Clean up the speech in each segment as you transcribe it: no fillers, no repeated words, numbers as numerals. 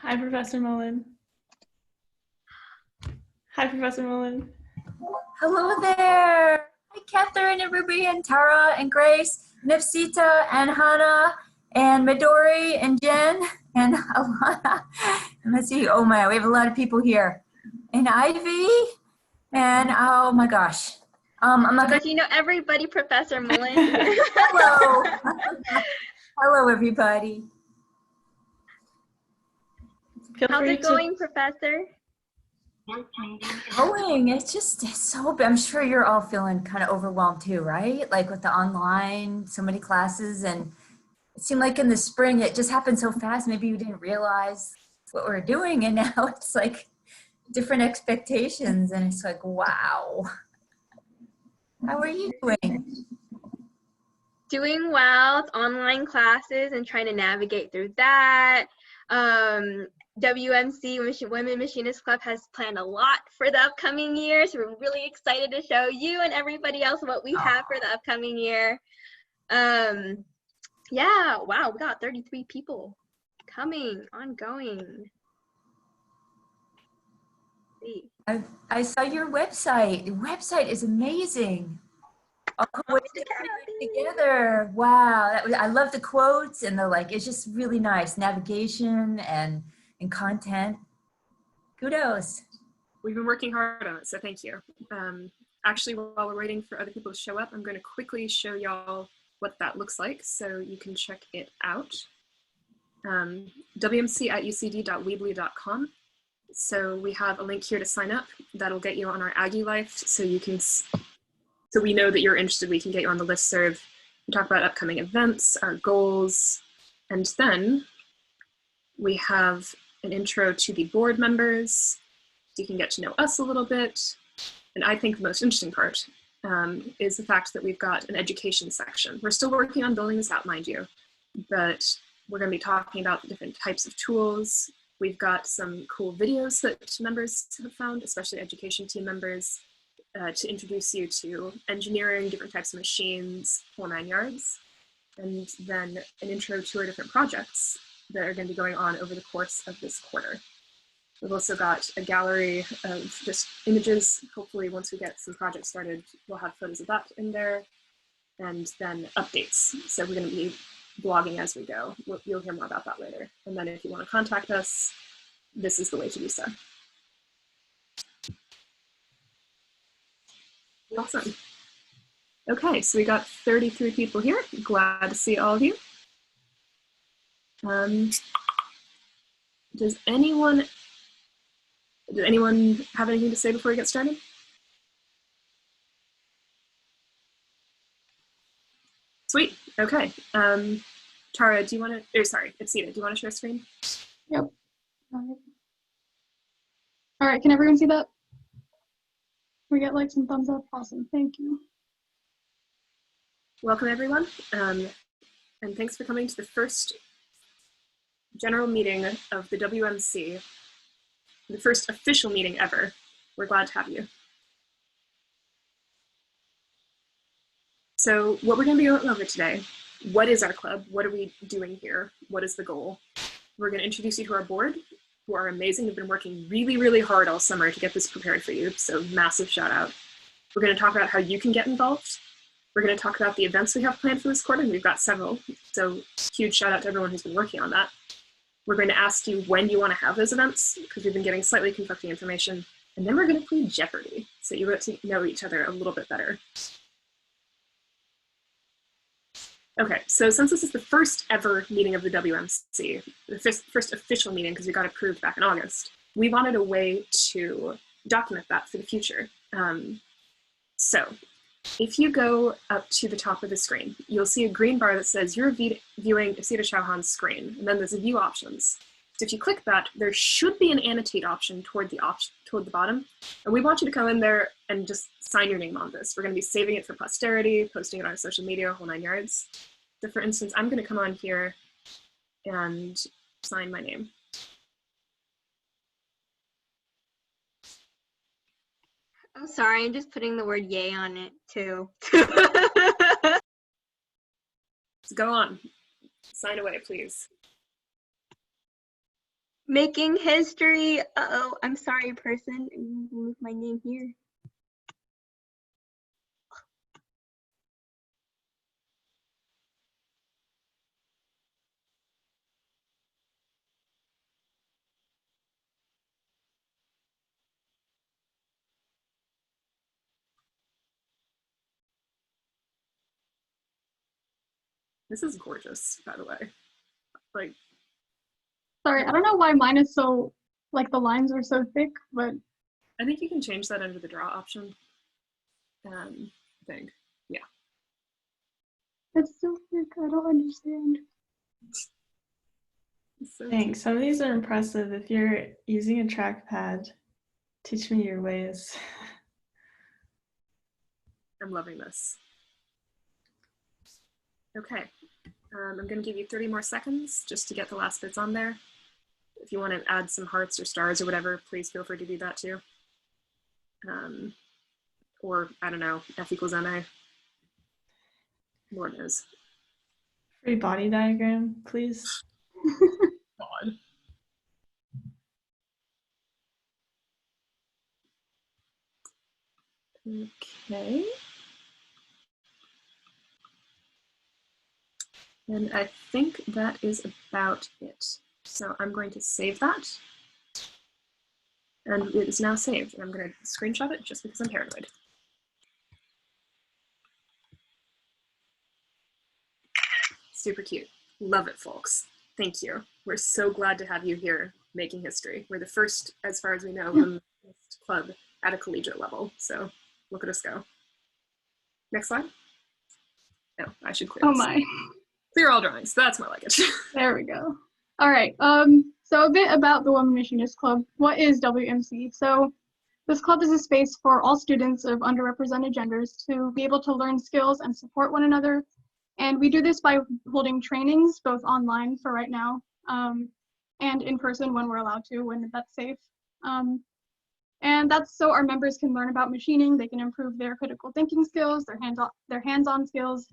Hi, Professor Mullen. Hi, Professor Mullen. Hello there. Hi, Catherine and Ruby and Tara and Grace, Nipsita and Hannah and Midori and Jen and Alana. And let's see. Oh my, we have a lot of people here. And Ivy and oh my gosh. I'm not But you know everybody, Professor Mullen. Hello. Hello, everybody. How's it going, Professor? Going. It's so, I'm sure you're all feeling kind of overwhelmed too, right? Like with the online, so many classes, and it seemed like in the spring it just happened so fast. Maybe you didn't realize what we're doing, and now it's like different expectations, and it's like, wow. How are you doing? Doing well. It's online classes and trying to navigate through that. WMC, Women Machinists Club, has planned a lot for the upcoming year, so we're really excited to show you and everybody else what we have for the upcoming year. Yeah, wow, we got 33 people coming, ongoing. See. I saw your website. The website is amazing. Together. Wow, I love the quotes and the it's just really nice navigation and content. Kudos. We've been working hard on it, so thank you. Actually, while we're waiting for other people to show up, I'm going to quickly show y'all what that looks like so you can check it out. wmc@ucd.weebly.com. So we have a link here to sign up. That'll get you on our Aggie Life, so you can. So we know that you're interested. We can get you on the listserv. We talk about upcoming events, our goals, and then we have an intro to the board members. So you can get to know us a little bit. And I think the most interesting part is the fact that we've got an education section. We're still working on building this out, mind you, but we're going to be talking about the different types of tools. We've got some cool videos that members have found, especially education team members, to introduce you to engineering, different types of machines, whole 9 yards, and then an intro to our different projects that are going to be going on over the course of this quarter. We've also got a gallery of just images. Hopefully, once we get some projects started, we'll have photos of that in there, and then updates. So we're going to be blogging as we go. You'll hear more about that later. And then if you want to contact us, this is the way to do so. Awesome. Okay, so we got 33 people here. Glad to see all of you. Does anyone have anything to say before we get started? Sweet. Okay. Tara, do you want to? Sorry, Nipsita, do you want to share screen? Yep. All right. Can everyone see that? We get likes and thumbs up. Awesome. Thank you. Welcome, everyone. And thanks for coming to the first general meeting of the WMC, the first official meeting ever. We're glad to have you. So what we're going to be going over today, what is our club? What are we doing here? What is the goal? We're going to introduce you to our board, who are amazing. They've been working really, really hard all summer to get this prepared for you, so massive shout out. We're going to talk about how you can get involved. We're going to talk about the events we have planned for this quarter, and we've got several, so huge shout out to everyone who's been working on that. We're going to ask you when you want to have those events, because we've been getting slightly conflicting information, and then we're going to play Jeopardy, so you get to know each other a little bit better. Okay, so since this is the first ever meeting of the WMC, the first official meeting because we got approved back in August, we wanted a way to document that for the future. So if you go up to the top of the screen, you'll see a green bar that says you're viewing Nipsita Chauhan's screen, and then there's a view options. So if you click that, there should be an annotate option toward the bottom, and we want you to come in there and just sign your name on this. We're going to be saving it for posterity, posting it on our social media, whole 9 yards. So for instance, I'm going to come on here and sign my name. I'm sorry, I'm just putting the word yay on it too. So go on, sign away, please. Making history. Uh-oh, I'm sorry, person. Move my name here. This is gorgeous, by the way. Like, Sorry, I don't know why mine is so, like the lines are so thick, but I think you can change that under the draw option. I think, yeah. it's so thick. I don't understand. So Thanks. Some of these are impressive. If you're using a trackpad, teach me your ways. I'm loving this. Okay, I'm going to give you 30 more seconds just to get the last bits on there. If you want to add some hearts or stars or whatever, please feel free to do that too. Or, I don't know, F equals MA. Lord knows. Free body diagram, please. God. Okay. And I think that is about it. So I'm going to save that. And it is now saved. And I'm going to screenshot it just because I'm paranoid. Super cute. Love it, folks. Thank you. We're so glad to have you here making history. We're the first, as far as we know, women's club at a collegiate level. So look at us go. Next slide. No, I should clear Oh this. my. Clear all drawings. That's more like it. There we go. All right. So a bit about the Women Machinists Club. What is WMC? So this club is a space for all students of underrepresented genders to be able to learn skills and support one another. And we do this by holding trainings, both online for right now, and in person when we're allowed to, when that's safe. And that's so our members can learn about machining, they can improve their critical thinking skills, their hands-on skills,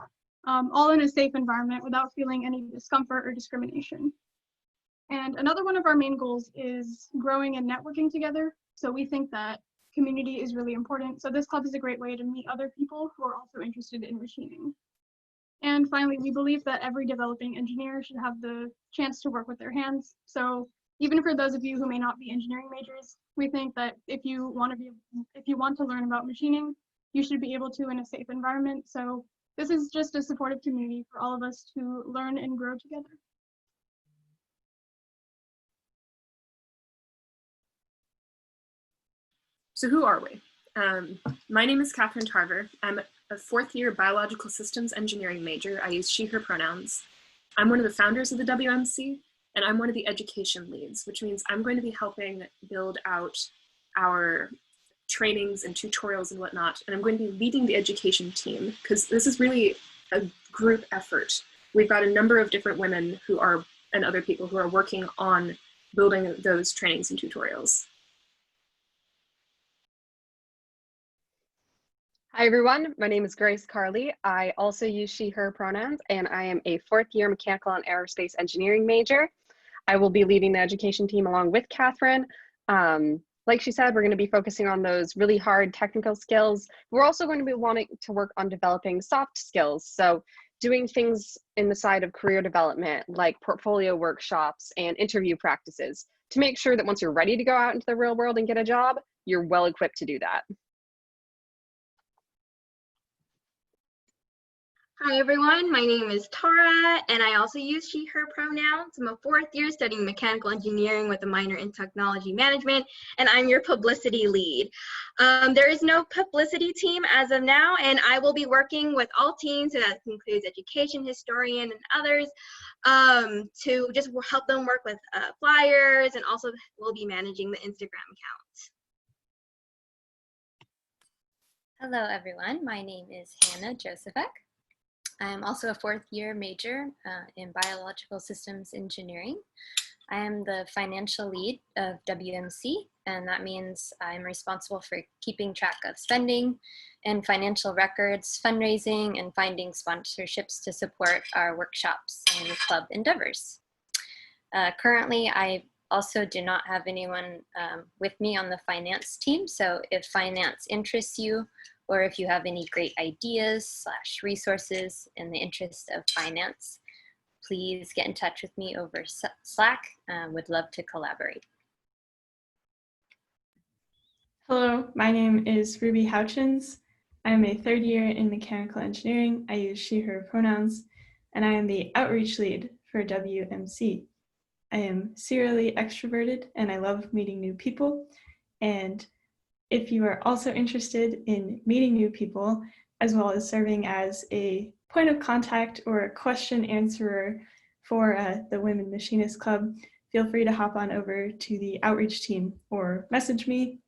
all in a safe environment without feeling any discomfort or discrimination. And another one of our main goals is growing and networking together. So we think that community is really important. So this club is a great way to meet other people who are also interested in machining. And finally, we believe that every developing engineer should have the chance to work with their hands. So even for those of you who may not be engineering majors, we think that if you want to learn about machining, you should be able to in a safe environment. So this is just a supportive community for all of us to learn and grow together. So who are we? My name is Catherine Tarver. I'm a fourth-year biological systems engineering major. I use she, her pronouns. I'm one of the founders of the WMC, and I'm one of the education leads, which means I'm going to be helping build out our trainings and tutorials and whatnot, and I'm going to be leading the education team, because this is really a group effort. We've got a number of different women who are, and other people who are working on building those trainings and tutorials. Hi everyone, my name is Grace Carley. I also use she, her pronouns, and I am a fourth-year mechanical and aerospace engineering major. I will be leading the education team along with Catherine. Like she said, we're going to be focusing on those really hard technical skills. We're also going to be wanting to work on developing soft skills. So doing things in the side of career development, like portfolio workshops and interview practices, to make sure that once you're ready to go out into the real world and get a job, you're well equipped to do that. Hi everyone, my name is Tara and I also use she, her pronouns. I'm a fourth year studying mechanical engineering with a minor in technology management, and I'm your publicity lead. There is no publicity team as of now, and I will be working with all teams, so that includes education, historian, and others, to just help them work with flyers, and also we'll be managing the Instagram account. Hello everyone, my name is Hannah Josephek. I'm also a fourth year major in biological systems engineering. I am the financial lead of WMC, and that means I'm responsible for keeping track of spending and financial records, fundraising, and finding sponsorships to support our workshops and club endeavors. Currently, I also do not have anyone with me on the finance team. So if finance interests you, or if you have any great ideas / resources in the interest of finance, please get in touch with me over Slack. Would love to collaborate. Hello, my name is Ruby Houchins. I am a third year in mechanical engineering. I use she, her pronouns, and I am the outreach lead for WMC. I am serially extroverted and I love meeting new people. And if you are also interested in meeting new people, as well as serving as a point of contact or a question answerer for the Women Machinists Club, feel free to hop on over to the outreach team or message me,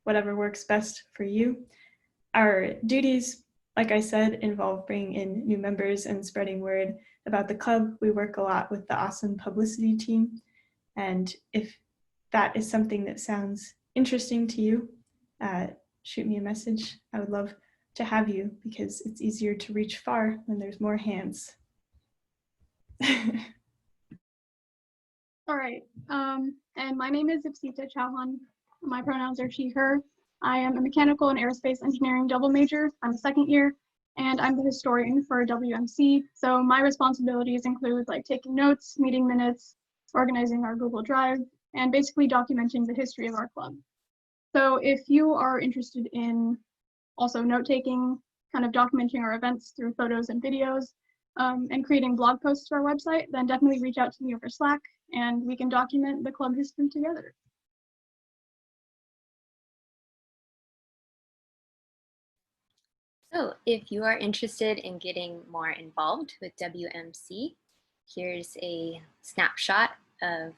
whatever works best for you. Our duties, like I said, involve bringing in new members and spreading word about the club. We work a lot with the awesome publicity team. And if that is something that sounds interesting to you, shoot me a message. I would love to have you because it's easier to reach far when there's more hands. All right. And my name is Ipsita Chauhan. My pronouns are she, her. I am a mechanical and aerospace engineering double major. I'm a second year, and I'm the historian for WMC. So my responsibilities include like taking notes, meeting minutes, organizing our Google Drive, and basically documenting the history of our club. So if you are interested in also note-taking, kind of documenting our events through photos and videos, and creating blog posts to our website, then definitely reach out to me over Slack, and we can document the club history together. So if you are interested in getting more involved with WMC, here's a snapshot of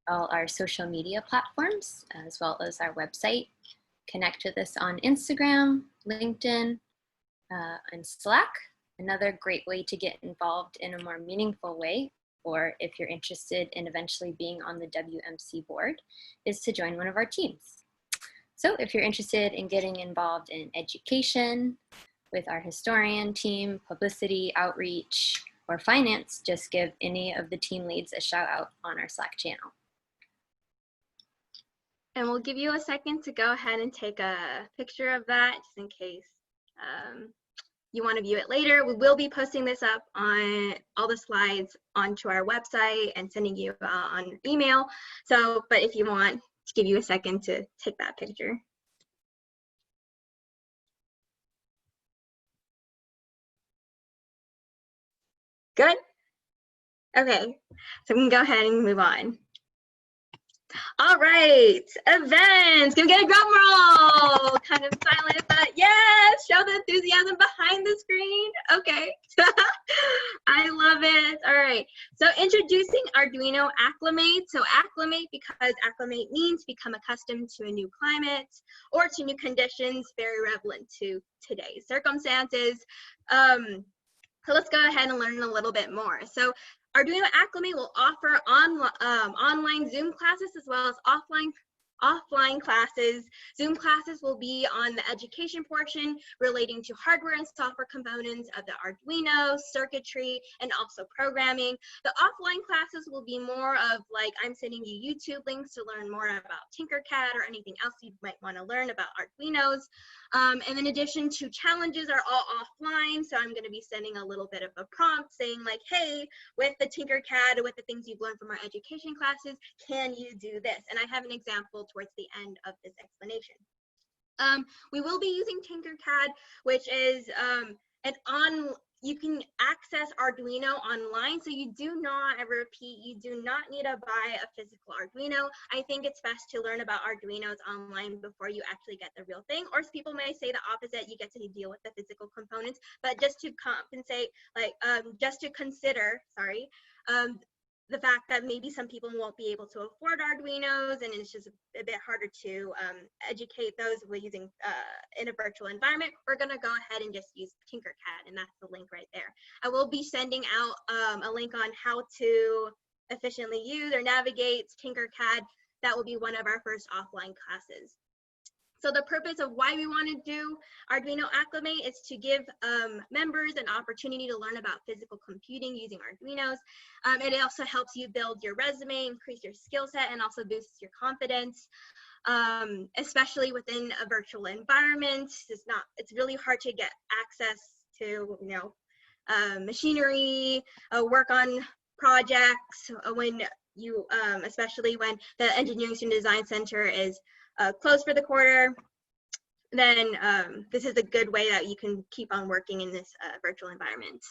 all our social media platforms, as well as our website. Connect with us on Instagram, LinkedIn, and Slack. Another great way to get involved in a more meaningful way, or if you're interested in eventually being on the WMC board, is to join one of our teams. So if you're interested in getting involved in education with our historian team, publicity, outreach, or finance, just give any of the team leads a shout out on our Slack channel. And we'll give you a second to go ahead and take a picture of that just in case you want to view it later. We will be posting this up on all the slides onto our website and sending you on email. So, but if you want, to give you a second to take that picture. Good? Okay, so we can go ahead and move on. All right, events. Can we get a drum roll? Kind of silent, but yes, show the enthusiasm behind the screen. Okay, I love it. All right, so introducing Arduino Acclimate. So Acclimate because Acclimate means become accustomed to a new climate or to new conditions very relevant to today's circumstances. So let's go ahead and learn a little bit more. So Arduino Acclimate will offer online Zoom classes as well as offline classes. Zoom classes will be on the education portion relating to hardware and software components of the Arduino, circuitry, and also programming. The offline classes will be more of like, I'm sending you YouTube links to learn more about Tinkercad or anything else you might want to learn about Arduinos. And in addition to challenges are all offline, so I'm going to be sending a little bit of a prompt saying like, hey, with the Tinkercad, with the things you've learned from our education classes, can you do this? And I have an example towards the end of this explanation. We will be using Tinkercad, which is you can access Arduino online, so you do not, I repeat, you do not need to buy a physical Arduino. I think it's best to learn about Arduinos online before you actually get the real thing, or people may say the opposite, you get to deal with the physical components, but just to compensate, like, just to consider, sorry, the fact that maybe some people won't be able to afford Arduinos and it's just a bit harder to educate those using in a virtual environment, we're gonna go ahead and just use Tinkercad, and that's the link right there. I will be sending out a link on how to efficiently use or navigate Tinkercad. That will be one of our first offline classes. So the purpose of why we want to do Arduino Acclimate is to give members an opportunity to learn about physical computing using Arduinos. It also helps you build your resume, increase your skill set, and also boosts your confidence, especially within a virtual environment. It's really hard to get access to, machinery, work on projects when you, especially when the Engineering Student Design Center is closed for the quarter. Then this is a good way that you can keep on working in this virtual environment.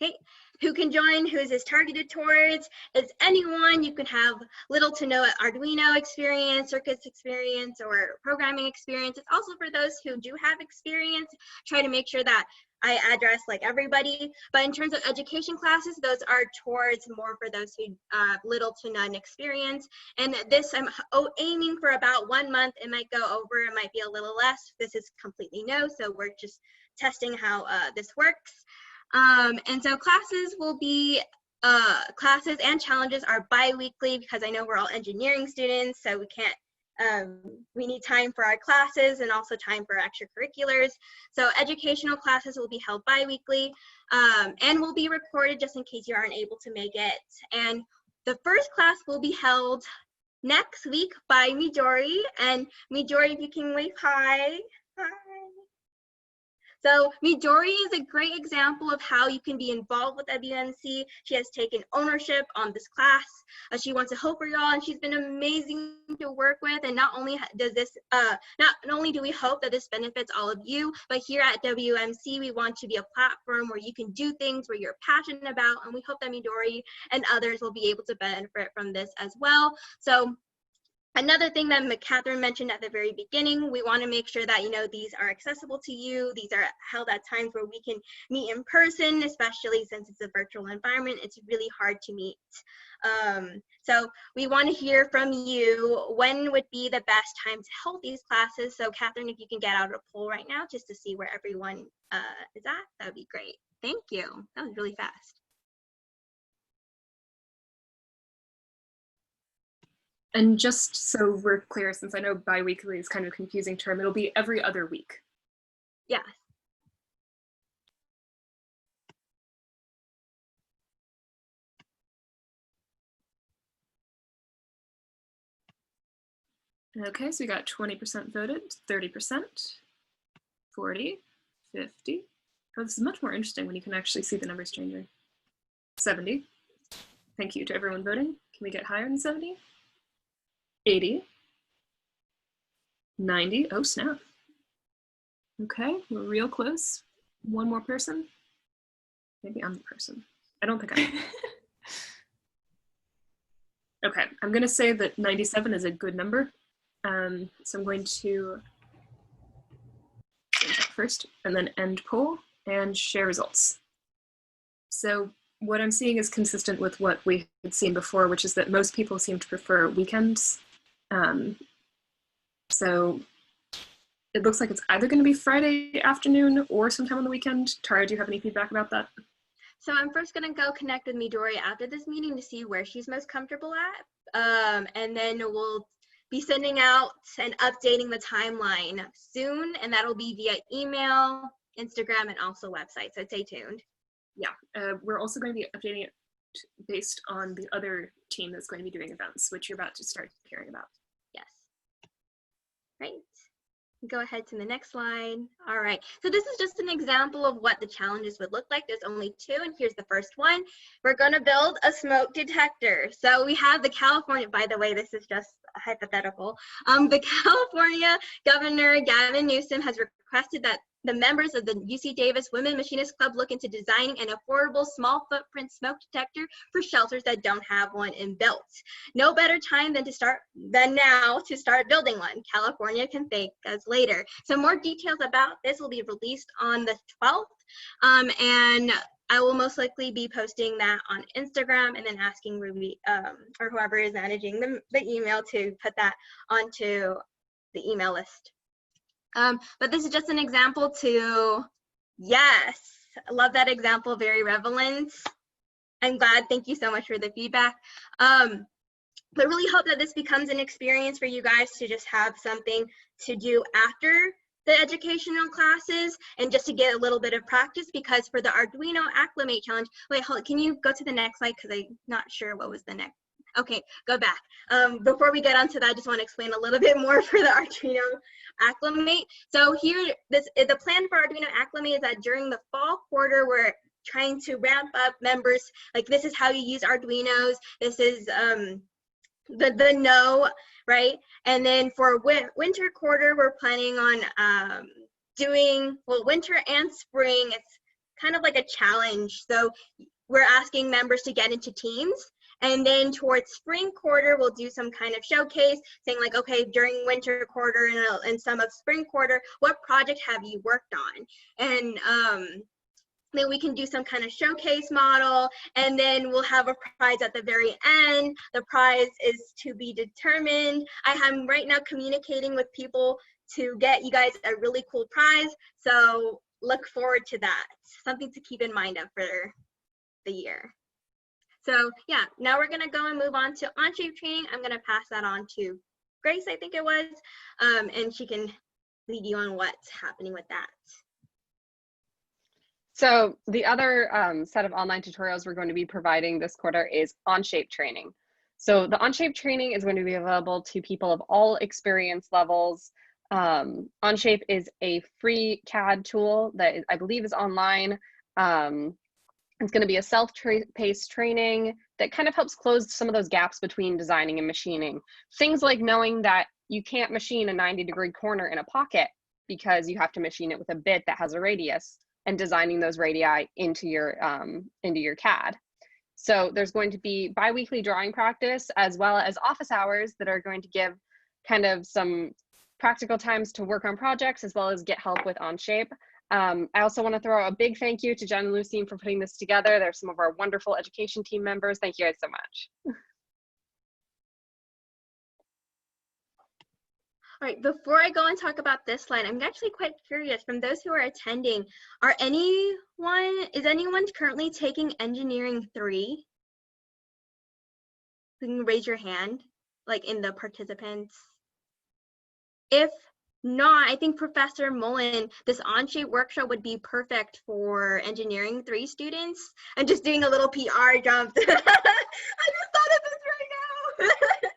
Okay, who can join? Who is this targeted towards? It's anyone. You can have little to no Arduino experience, circuits experience, or programming experience. It's also for those who do have experience. Try to make sure that I address like everybody. But in terms of education classes, those are towards more for those who have little to none experience. And this I'm aiming for about 1 month. It might go over, it might be a little less. This is completely no, so we're just testing how this works. And so classes will be, classes and challenges are bi-weekly because I know we're all engineering students, so we can't, we need time for our classes and also time for extracurriculars. So educational classes will be held bi-weekly and will be recorded just in case you aren't able to make it. And the first class will be held next week by Midori. And Midori, if you can wave hi. Hi. So Midori is a great example of how you can be involved with WMC. She has taken ownership on this class. She wants to help for y'all, and she's been amazing to work with. And not only does this, not only do we hope that this benefits all of you, but here at WMC, we want to be a platform where you can do things where you're passionate about, and we hope that Midori and others will be able to benefit from this as well. So another thing that Catherine mentioned at the very beginning, we want to make sure that, these are accessible to you. These are held at times where we can meet in person, especially since it's a virtual environment. It's really hard to meet. So we want to hear from you. When would be the best time to hold these classes? So Catherine, if you can get out a poll right now just to see where everyone is at, that would be great. Thank you. That was really fast. And just so we're clear, since I know bi-weekly is kind of a confusing term, it'll be every other week. Yeah. Okay, so we got 20% voted, 30%, 40, 50. Oh, this is much more interesting when you can actually see the numbers changing. 70. Thank you to everyone voting. Can we get higher than 70? 80, 90, oh snap. Okay, we're real close. One more person. Maybe I'm the person. I don't think I am. Okay, I'm gonna say that 97 is a good number. So I'm going to change that first and then end poll and share results. So what I'm seeing is consistent with what we had seen before, which is that most people seem to prefer weekends. So it looks like it's either going to be Friday afternoon or sometime on the weekend. Tara, do you have any feedback about that? So I'm first going to go connect with Midori after this meeting to see where she's most comfortable at. And then we'll be sending out and updating the timeline soon, and that'll be via email, Instagram, and also website. So stay tuned. Yeah, we're also going to be updating it based on the other team that's going to be doing events, which you're about to start hearing about. Yes. Right. Go ahead to the next slide. All right. So this is just an example of what the challenges would look like. There's only 2, and here's the first one. We're going to build a smoke detector. So we have the California, by the way, this is just hypothetical. The California Governor Gavin Newsom has requested that the members of the UC Davis Women Machinists Club look into designing an affordable small footprint smoke detector for shelters that don't have one inbuilt. No better time than now to start building one. California can thank us later. So more details about this will be released on the 12th, and I will most likely be posting that on Instagram and then asking Ruby or whoever is managing the email to put that onto the email list. But this is just an example to, yes, I love that example, very relevant. I'm glad, thank you so much for the feedback. But really hope that this becomes an experience for you guys to just have something to do after the educational classes and just to get a little bit of practice, because for the Arduino Acclimate Challenge, wait, hold, can you go to the next slide? Because I'm not sure what was the next. Okay, go back. Before we get onto that, I just want to explain a little bit more for the Arduino Acclimate. So here, the plan for Arduino Acclimate is that during the fall quarter, we're trying to ramp up members. Like, this is how you use Arduinos. This is the no, right? And then for winter quarter, we're planning on doing, well, winter and spring. It's kind of like a challenge. So we're asking members to get into teams. And then towards spring quarter, we'll do some kind of showcase saying like, okay, during winter quarter and some of spring quarter, what project have you worked on? And then we can do some kind of showcase model, and then we'll have a prize at the very end. The prize is to be determined. I am right now communicating with people to get you guys a really cool prize. So look forward to that. Something to keep in mind of for the year. So yeah, now we're gonna go and move on to Onshape training. I'm gonna pass that on to Grace, I think it was, and she can lead you on what's happening with that. So the other set of online tutorials we're going to be providing this quarter is Onshape training. So the Onshape training is going to be available to people of all experience levels. Onshape is a free CAD tool that I believe is online. It's going to be a self-paced training that kind of helps close some of those gaps between designing and machining. Things like knowing that you can't machine a 90-degree corner in a pocket because you have to machine it with a bit that has a radius, and designing those radii into your CAD. So there's going to be bi-weekly drawing practice as well as office hours that are going to give kind of some practical times to work on projects as well as get help with Onshape. I also want to throw a big thank you to Jen and Lucine for putting this together. They're some of our wonderful education team members. Thank you guys so much. All right, before I go and talk about this slide, I'm actually quite curious, from those who are attending, is anyone currently taking Engineering 3? You can raise your hand, like in the participants. If not, I think Professor Mullen, this Onshape workshop would be perfect for Engineering 3 students. I'm just doing a little PR jump. I just thought of this right now.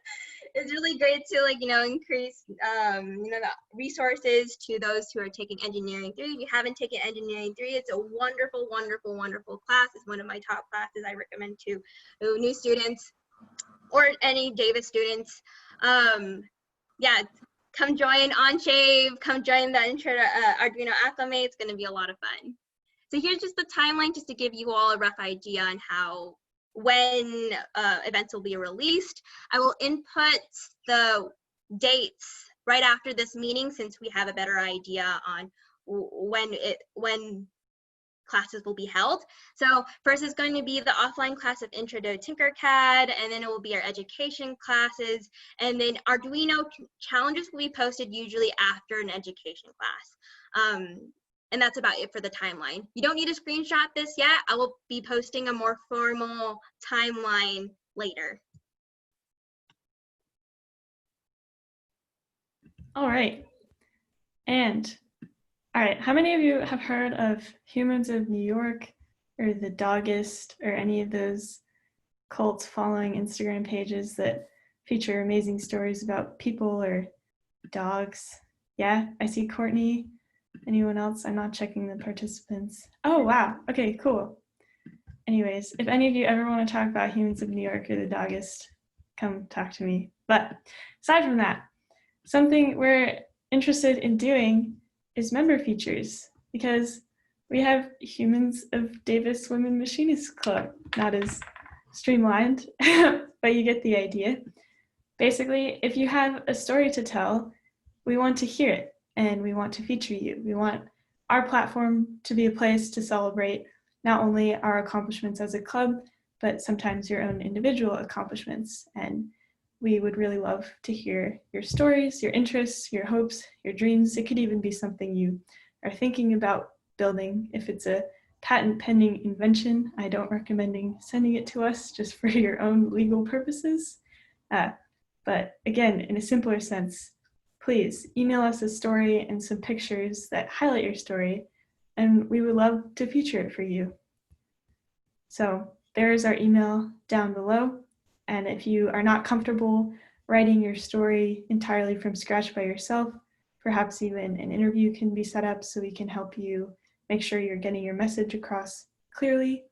It's really great to, like, increase, the resources to those who are taking Engineering 3. If you haven't taken Engineering 3, it's a wonderful, wonderful, wonderful class. It's one of my top classes I recommend to new students or any Davis students. Yeah, come join Onshape, come join the Intro to Arduino Acclimate. It's gonna be a lot of fun. So here's just the timeline, just to give you all a rough idea on when events will be released. I will input the dates right after this meeting, since we have a better idea on when classes will be held. So first is going to be the offline class of Intro to Tinkercad, and then it will be our education classes, and then Arduino challenges will be posted usually after an education class. And that's about it for the timeline. You don't need to screenshot this yet. I will be posting a more formal timeline later. All right. And all right, how many of you have heard of Humans of New York or the Doggist or any of those cult following Instagram pages that feature amazing stories about people or dogs? Yeah, I see Courtney. Anyone else? I'm not checking the participants. Oh, wow. Okay, cool. Anyways, if any of you ever want to talk about Humans of New York or the Doggist, come talk to me. But aside from that, something we're interested in doing is member features, because we have Humans of Davis Women Machinists Club. Not as streamlined, but you get the idea. Basically, if you have a story to tell, we want to hear it. And we want to feature you. We want our platform to be a place to celebrate not only our accomplishments as a club, but sometimes your own individual accomplishments. And we would really love to hear your stories, your interests, your hopes, your dreams. It could even be something you are thinking about building. If it's a patent pending invention, I don't recommend sending it to us just for your own legal purposes. But again, in a simpler sense, please email us a story and some pictures that highlight your story, and we would love to feature it for you. So there's our email down below. And if you are not comfortable writing your story entirely from scratch by yourself, perhaps even an interview can be set up so we can help you make sure you're getting your message across clearly.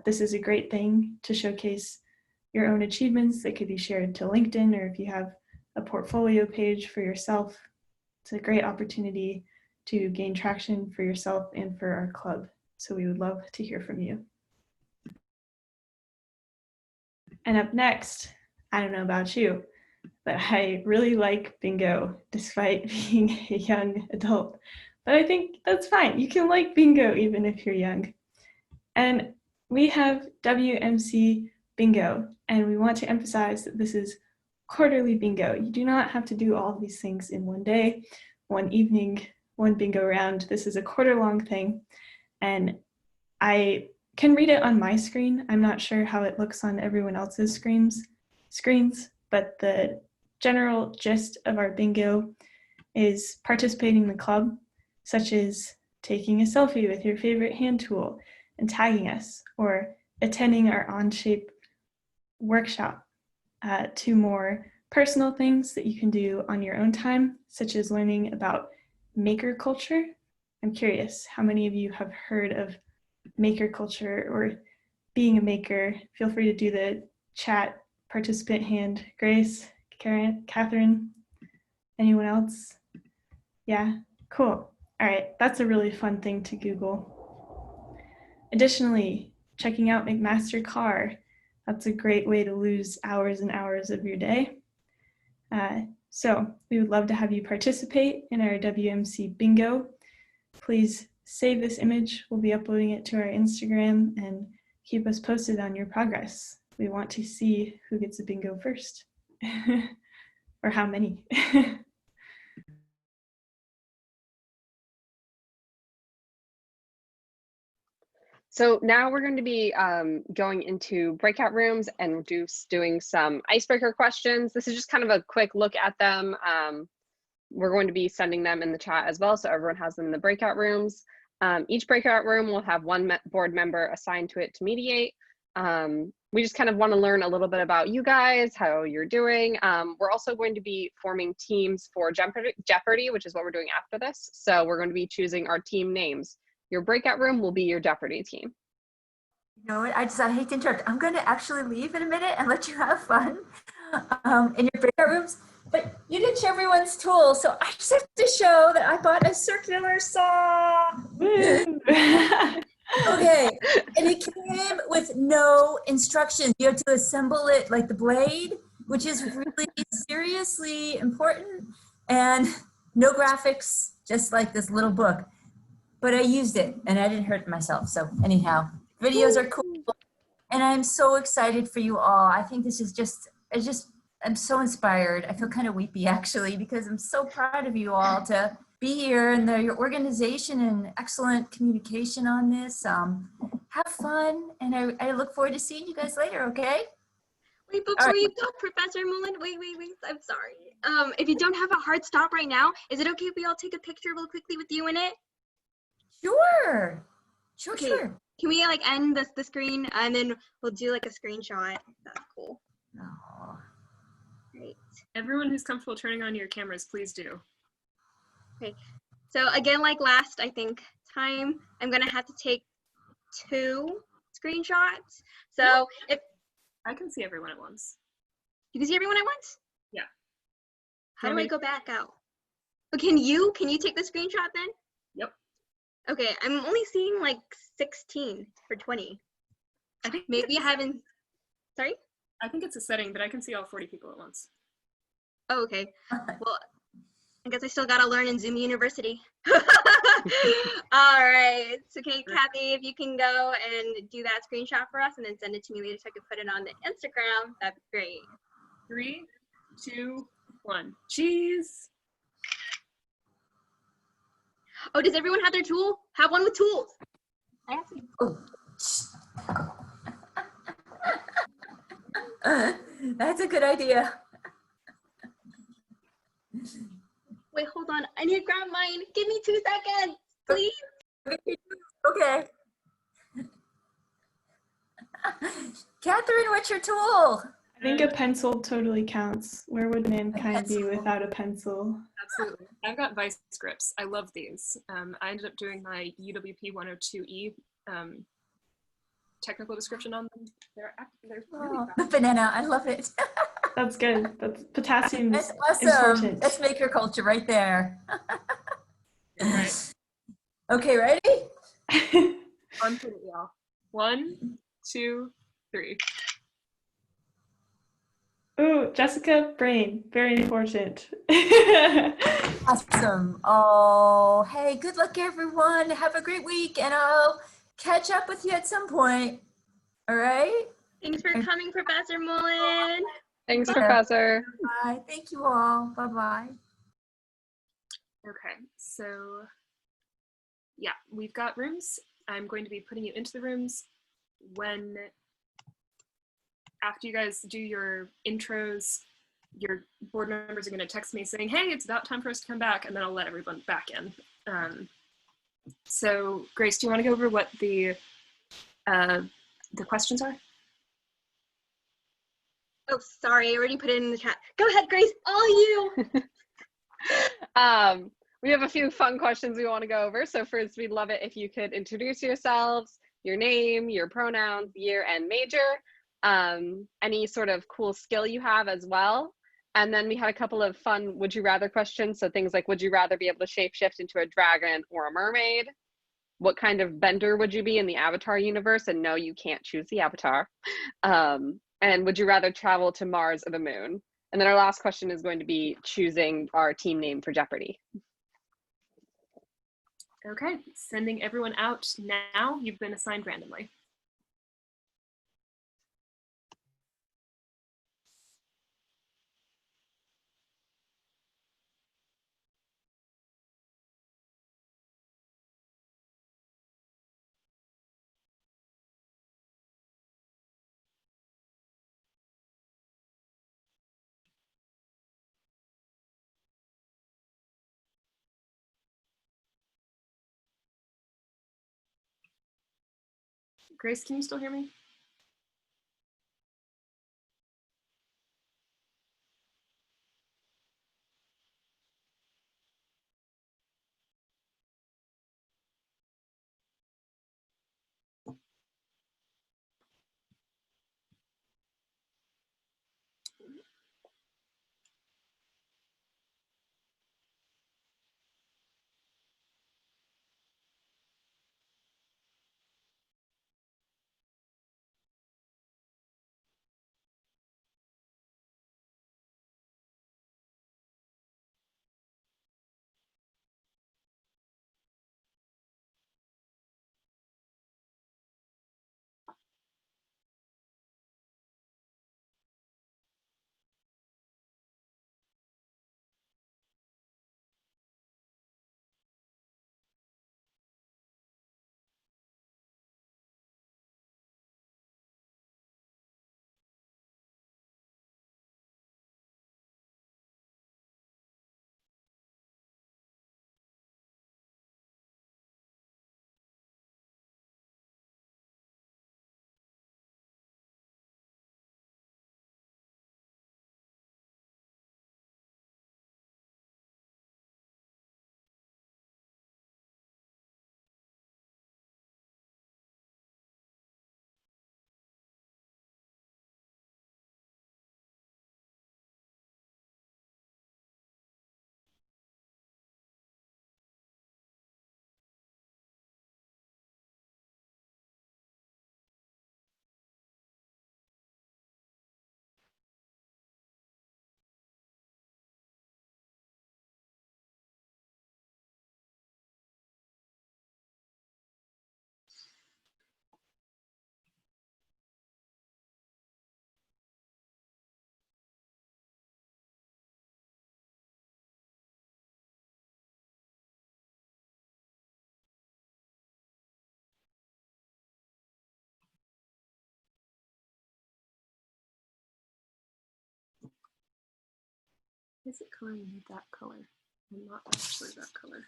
This is a great thing to showcase your own achievements that could be shared to LinkedIn, or if you have a portfolio page for yourself, it's a great opportunity to gain traction for yourself and for our club. So we would love to hear from you. And up next, I don't know about you, but I really like bingo despite being a young adult. But I think that's fine. You can like bingo even if you're young. And we have WMC Bingo, and we want to emphasize that this is quarterly bingo. You do not have to do all of these things in one day, one evening, one bingo round. This is a quarter-long thing, and I can read it on my screen. I'm not sure how it looks on everyone else's screens, but the general gist of our bingo is participating in the club, such as taking a selfie with your favorite hand tool and tagging us, or attending our Onshape workshop, to more personal things that you can do on your own time, such as learning about maker culture. I'm curious, how many of you have heard of maker culture or being a maker? Feel free to do the chat participant hand. Grace, Karen, Catherine, anyone else? Yeah, cool. All right, that's a really fun thing to Google. Additionally, checking out McMaster Car. That's a great way to lose hours and hours of your day. So we would love to have you participate in our WMC Bingo. Please save this image. We'll be uploading it to our Instagram, and keep us posted on your progress. We want to see who gets a bingo first, or how many. So now we're going to be going into breakout rooms and doing some icebreaker questions. This is just kind of a quick look at them. We're going to be sending them in the chat as well, so everyone has them in the breakout rooms. Each breakout room will have one board member assigned to it to mediate. We just kind of want to learn a little bit about you guys, how you're doing. We're also going to be forming teams for Jeopardy, which is what we're doing after this. So we're going to be choosing our team names. Your breakout room will be your Jeopardy team. You know what? I hate to interrupt. I'm going to actually leave in a minute and let you have fun in your breakout rooms. But you didn't show everyone's tool, so I just have to show that I bought a circular saw. Okay, and it came with no instructions. You have to assemble it like the blade, which is really seriously important, and no graphics, just like this little book. But I used it and I didn't hurt myself. So anyhow, videos are cool. And I'm so excited for you all. I think this is I'm so inspired. I feel kind of weepy actually, because I'm so proud of you all to be here, and your organization and excellent communication on this. Have fun, and I look forward to seeing you guys later, okay? Wait, before you go, Professor Mullen, wait, I'm sorry. If you don't have a hard stop right now, is it okay if we all take a picture real quickly with you in it? Sure. Okay. Sure. Can we like end the screen and then we'll do like a screenshot? That's cool. Oh. Great. Everyone who's comfortable turning on your cameras, please do. Okay. So again, like last, I think time, I'm gonna have to take 2 screenshots. So if I can see everyone at once. you can see everyone at once? Yeah. How do I go back out? Oh, can you take the screenshot then? Yep. Okay, I'm only seeing like 16 for 20. I think Maybe I haven't. Sorry? I think it's a setting, but I can see all 40 people at once. Oh, okay. Well, I guess I still gotta learn in Zoom University. All right. So, okay, Kathy, if you can go and do that screenshot for us and then send it to me later so I can put it on the Instagram, that'd be great. 3, 2, 1. Cheese. Oh, does everyone have their tool? Have one with tools. I have to. Oh. That's a good idea. Wait, hold on. I need to grab mine. Give me 2 seconds, please. Okay. Catherine, what's your tool? I think a pencil totally counts. Where would mankind be pencil. without a pencil? Absolutely. I've got vice grips. I love these. I ended up doing my UWP 102E technical description on them. They're really Oh, fast. banana, I love it. That's good. That's potassium That's is awesome. important. That's maker culture right there. All right. Okay, ready? On to it, y'all. 1, 2, 3. Ooh, Jessica, brain, very important. Awesome. Oh, hey, good luck, everyone. Have a great week, and I'll catch up with you at some point. All right? Thanks for coming, Professor Mullen. Thanks, Yeah. Professor. Bye. Thank you all. Bye-bye. Okay, so yeah, we've got rooms. I'm going to be putting you into the rooms when, after you guys do your intros, your board members are going to text me saying, hey, it's about time for us to come back, and then I'll let everyone back in. So Grace, do you want to go over what the questions are? Oh, sorry, I already put it in the chat. Go ahead, Grace, all you. We have a few fun questions we want to go over. So first, we'd love it if you could introduce yourselves, your name, your pronouns, year, and major, any sort of cool skill you have as well. And then we had a couple of fun would you rather questions. So things like, would you rather be able to shapeshift into a dragon or a mermaid? What kind of bender would you be in the Avatar universe? And no, you can't choose the Avatar. And would you rather travel to Mars or the moon? And then our last question is going to be choosing our team name for Jeopardy! Okay, sending everyone out now. You've been assigned randomly. Grace, can you still hear me? Is it color? You need that color. And not actually that color.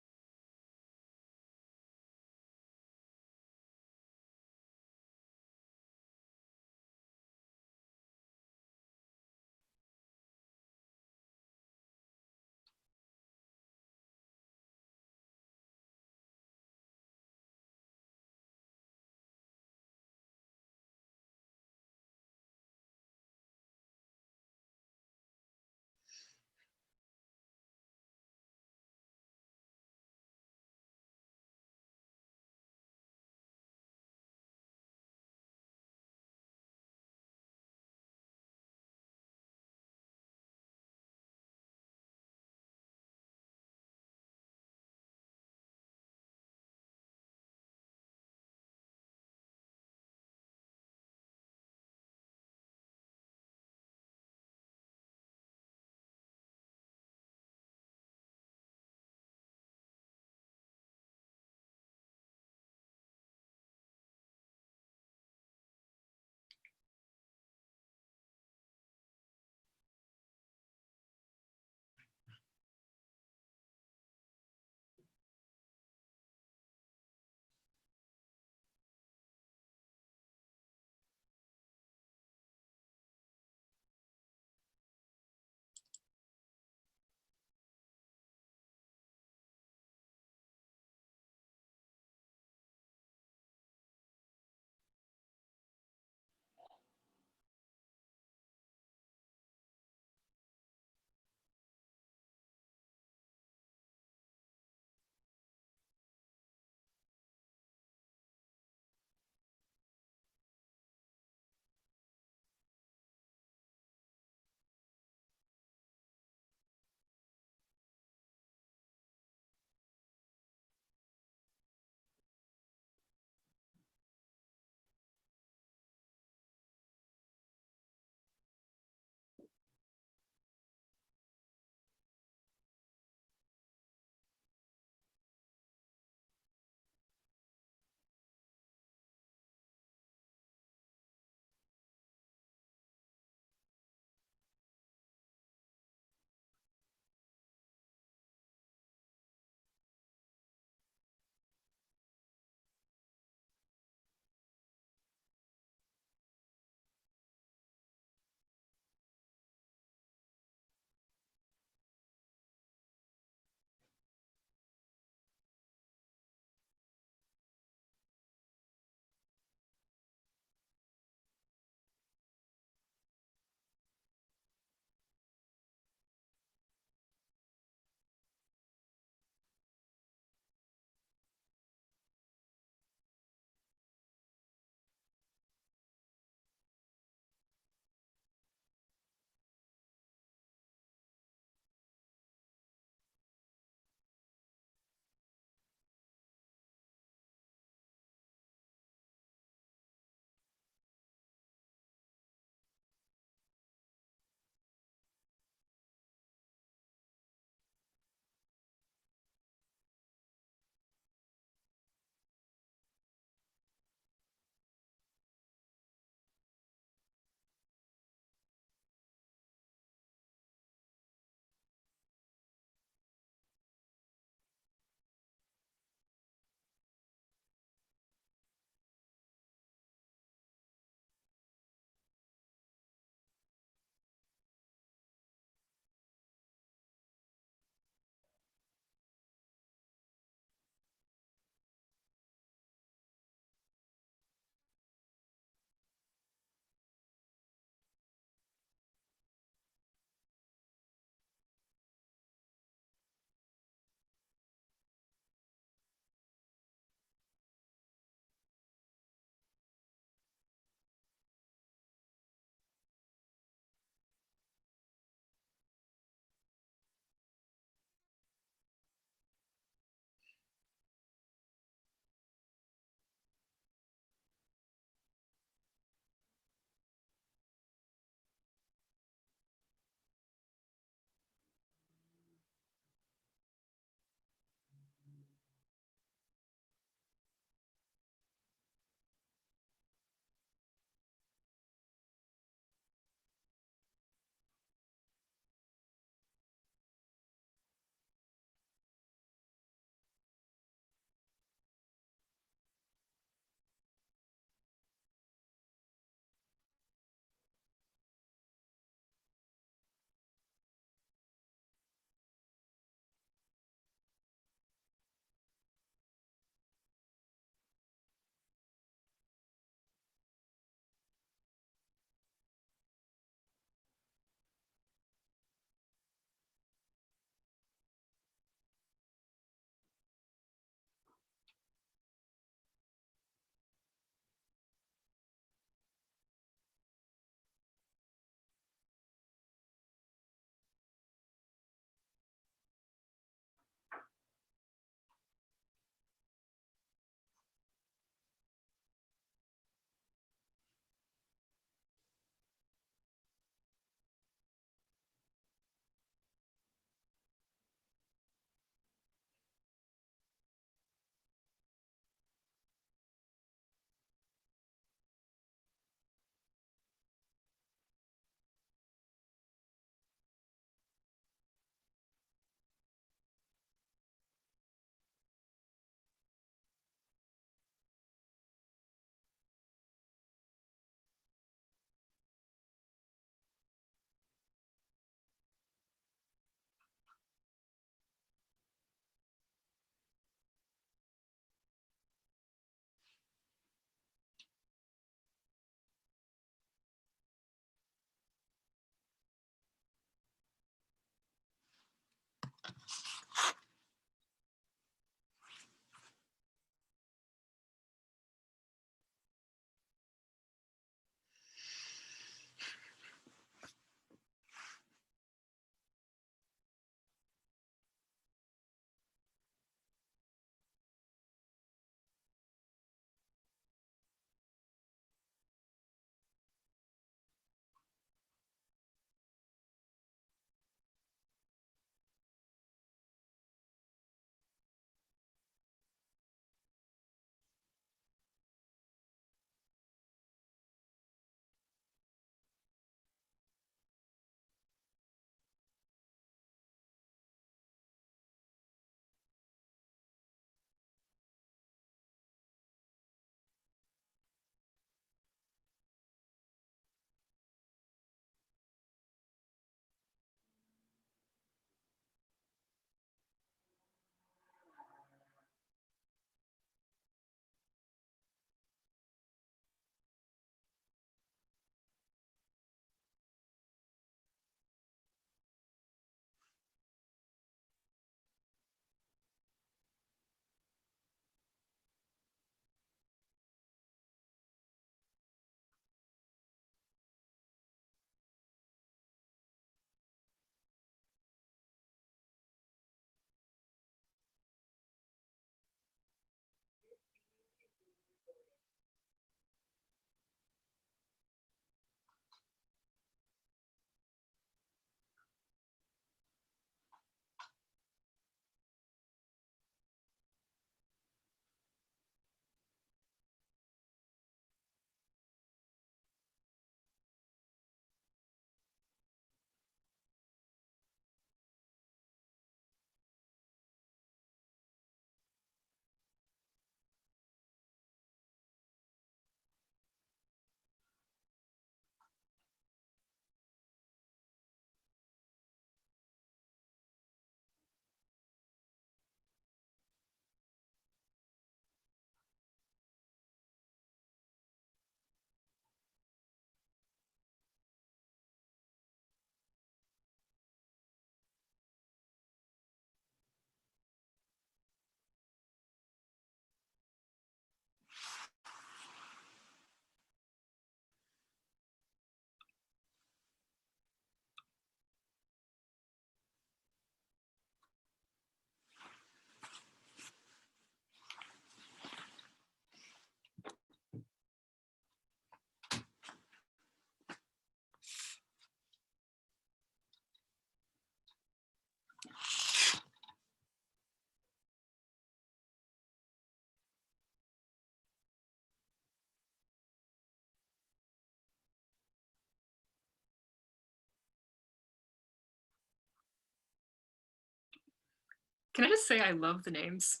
Can I just say I love the names?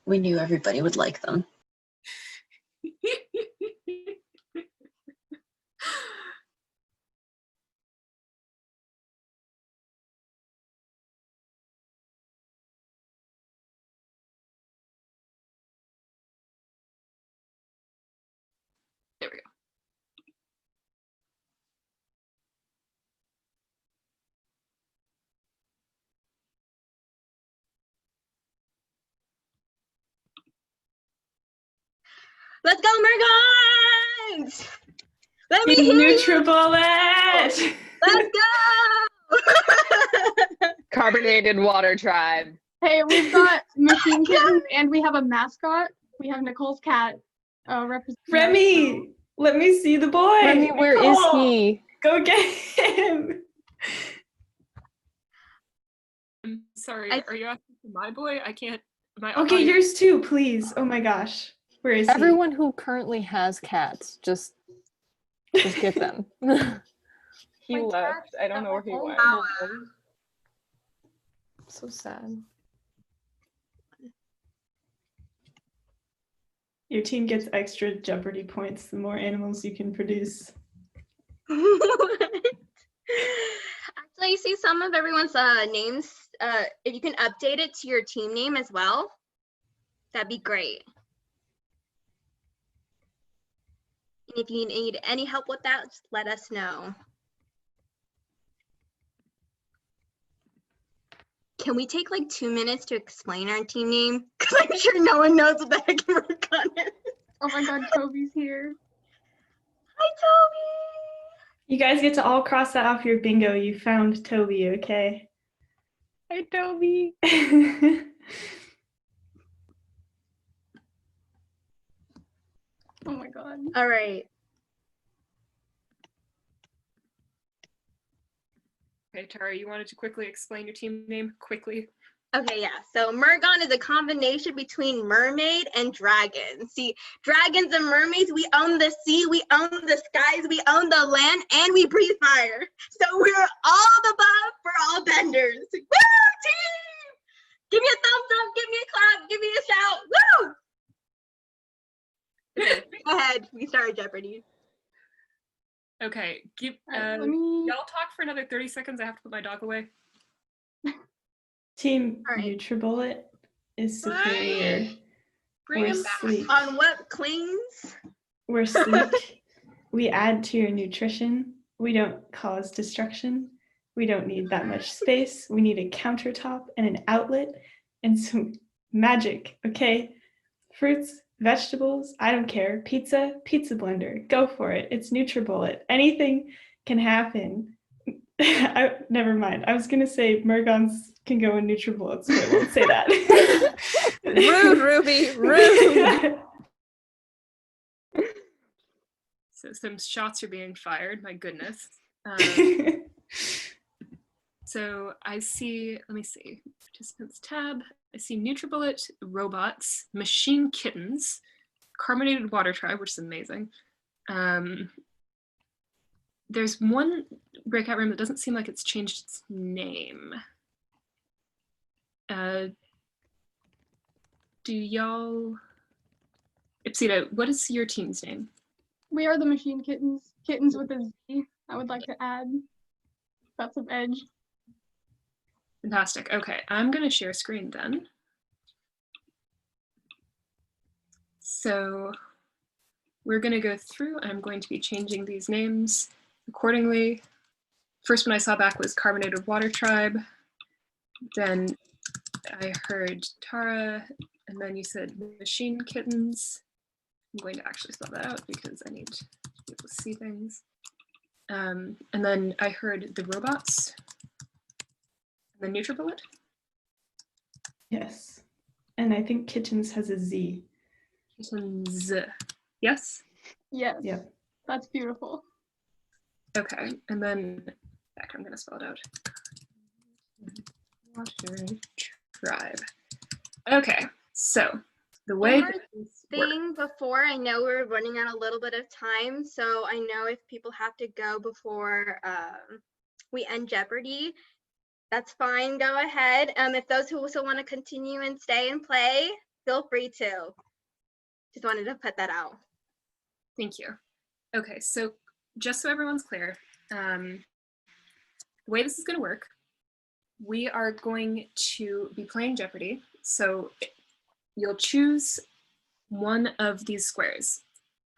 We knew everybody would like them. There we go. Let's go, Mergons! Let me Team hear you! NutriBullet! Let's go! Carbonated Water Tribe. Hey, we've got Machine Kittens and we have a mascot. We have Nicole's cat representing. Remy, let me see the boy. Remy, where is Nicole, he? Go get him. I'm sorry, I- are you asking for my boy? I can't. Okay, yours too, please. Oh my gosh. Where is Everyone who currently has cats, just get them. He My left. cat's I don't at know where my he home. went. So sad. he? Your team gets extra Jeopardy points the more animals you can produce. Actually, I see some of everyone's names. If you can update it to your team name as well, that'd be great. And if you need any help with that, just let us know. Can we take like 2 minutes to explain our team name? Because I'm sure no one knows what the heck Mercon is. Oh my god, Toby's here. Hi, Toby. You guys get to all cross that off your bingo. You found Toby, okay? Hi, Toby. Oh my god. All right. Okay, Tara, you wanted to quickly explain your team name quickly? Okay, yeah. So Mergon is a combination between mermaid and dragon. See, dragons and mermaids, we own the sea, we own the skies, we own the land, and we breathe fire. So we're all the above for all benders. Woo, team! Give me a thumbs up, give me a clap, give me a shout. Woo! Okay, go ahead. We started Jeopardy. Okay, Alright, let me. y'all talk for another 30 seconds. I have to put my dog away. Team All right. NutriBullet is superior. Bring We're him back. sleek. On what clings? We're sleek. We add to your nutrition. We don't cause destruction. We don't need that much space. We need a countertop and an outlet and some magic, okay? Fruits, vegetables, I don't care. Pizza, pizza blender. Go for it. It's NutriBullet. Anything can happen. Never mind. I was gonna say Mergons can go in NutriBullets, but I won't say that. Rude, Ruby, rude. So some shots are being fired. My goodness. So I see. Let me see. Participants tab. I see NutriBullet, robots, machine kittens, carbonated water tribe, which is amazing. There's one breakout room that doesn't seem like it's changed its name. Do y'all, Ipsita, what is your team's name? We are the Machine Kittens. Kittens with a Z. I would like to add. Got some edge. Fantastic. Okay, I'm going to share screen then. So we're going to go through. I'm going to be changing these names accordingly. First one I saw back was Carbonated Water Tribe. Then I heard Tara, and then you said Machine Kittens. I'm going to actually spell that out because I need to be able to see things. And then I heard the robots, and then NutriBullet. Yes. And I think Kittens has a Z. Kittens. Yes? Yes. Yep. That's beautiful. Okay, and then back, I'm going to spell it out. Water Tribe. Okay, so The way One more that this works. thing before, I know we're running out a little bit of time, so I know if people have to go before we end Jeopardy, that's fine, go ahead. If those who also want to continue and stay and play, feel free to. Just wanted to put that out. Thank you. Okay, so just so everyone's clear, the way this is going to work, we are going to be playing Jeopardy. So you'll choose one of these squares.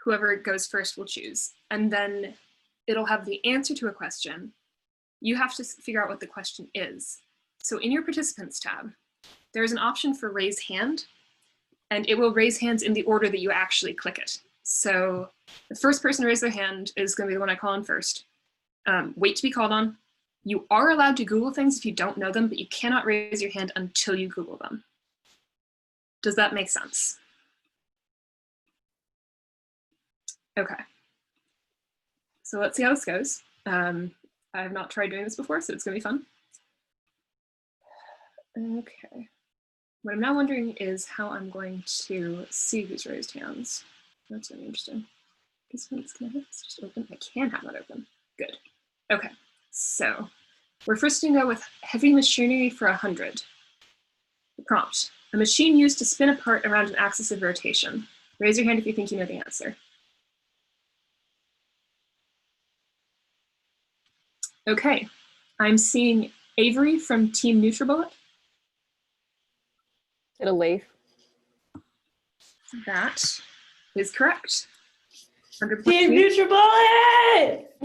Whoever goes first will choose. And then it'll have the answer to a question. You have to figure out what the question is. So in your participants tab, there's an option for raise hand, and it will raise hands in the order that you actually click it. So the first person to raise their hand is going to be the one I call on first. Wait to be called on. You are allowed to Google things if you don't know them, but you cannot raise your hand until you Google them. Does that make sense? Okay. So let's see how this goes. I have not tried doing this before, so it's going to be fun. Okay. What I'm now wondering is how I'm going to see who's raised hands. That's really interesting. Can I have this just open? I can have that open. Good. Okay. So we're first going to go with heavy machinery for 100. The prompt: a machine used to spin a part around an axis of rotation. Raise your hand if you think you know the answer. Okay, I'm seeing Avery from Team NutriBullet. It a lathe? That is correct. 100 Team points.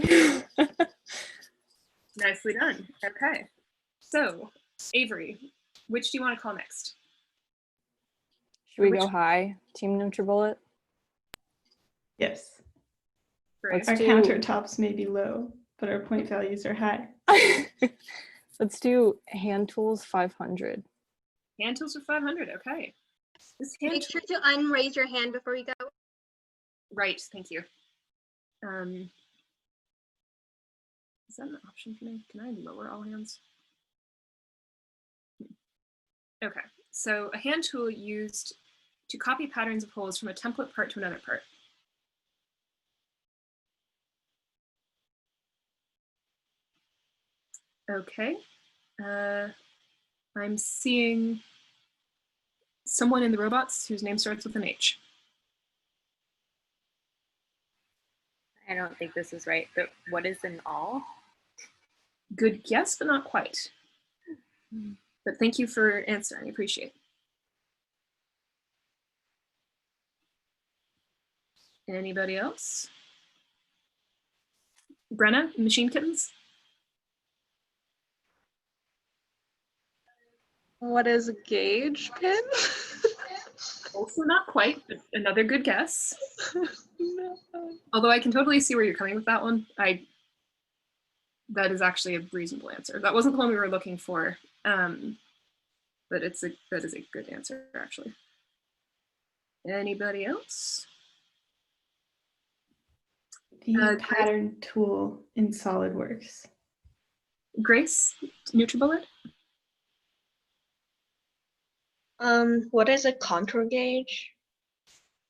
NutriBullet! Nicely done. Okay, so Avery, which do you want to call next? Should we Which- go high? Team NutriBullet? Yes. Grace? Our do- countertops may be low, but our point values are high. Let's do hand tools 500. Hand tools for 500. Okay. This hand Make sure to unraise your hand before we go. Right, thank you. Is that an option for me? Can I lower all hands? Okay, so a hand tool used to copy patterns of holes from a template part to another part. Okay, I'm seeing someone in the robots whose name starts with an H. I don't think this is right, but what is an all? Good guess, but not quite. But thank you for answering, I appreciate it. Anybody else? Brenna, Machine Kittens? What is a gauge pin? Also not quite, but another good guess. No. Although I can totally see where you're coming with that one. That is actually a reasonable answer. That wasn't the one we were looking for, but that is a good answer actually. Anybody else? The Grace? pattern tool in SolidWorks. Grace, NutriBullet? What is a contour gauge?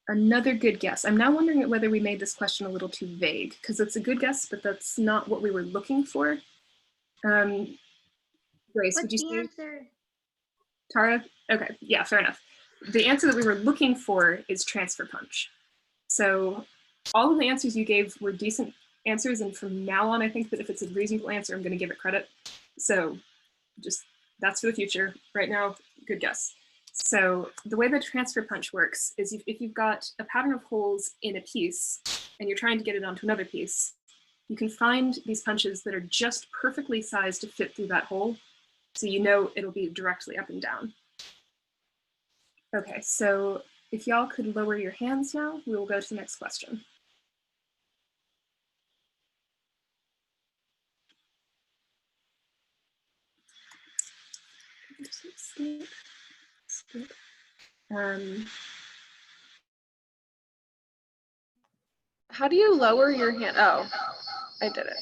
Another good guess. I'm now wondering whether we made this question a little too vague, because it's a good guess, but that's not what we were looking for. Grace, What's would you the say? answer? Tara? Okay, yeah, fair enough. The answer that we were looking for is transfer punch. So all of the answers you gave were decent answers, and from now on, I think that if it's a reasonable answer, I'm going to give it credit. So just that's for the future. Right now, good guess. So the way the transfer punch works is if you've got a pattern of holes in a piece and you're trying to get it onto another piece, you can find these punches that are just perfectly sized to fit through that hole. So you know it'll be directly up and down. Okay, so if y'all could lower your hands now, we will go to the next question. Skip. How do you lower your hand? Oh, I did it.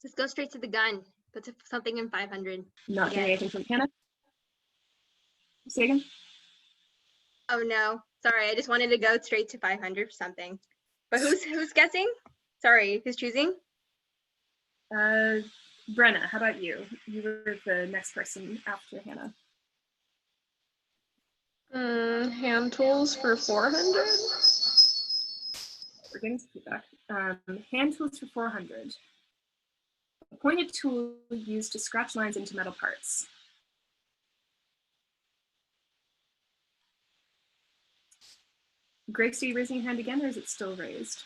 Just go straight to the gun. Put something in 500. Not getting anything from Hannah. Say again? Oh no, sorry. I just wanted to go straight to 500 for something. But who's guessing? Sorry, who's choosing? Brenna, how about you? You were the next person after Hannah. Hand tools for 400. We're getting some feedback. Hand tools for 400. A pointed tool used to scratch lines into metal parts. Grace, are you raising your hand again, or is it still raised?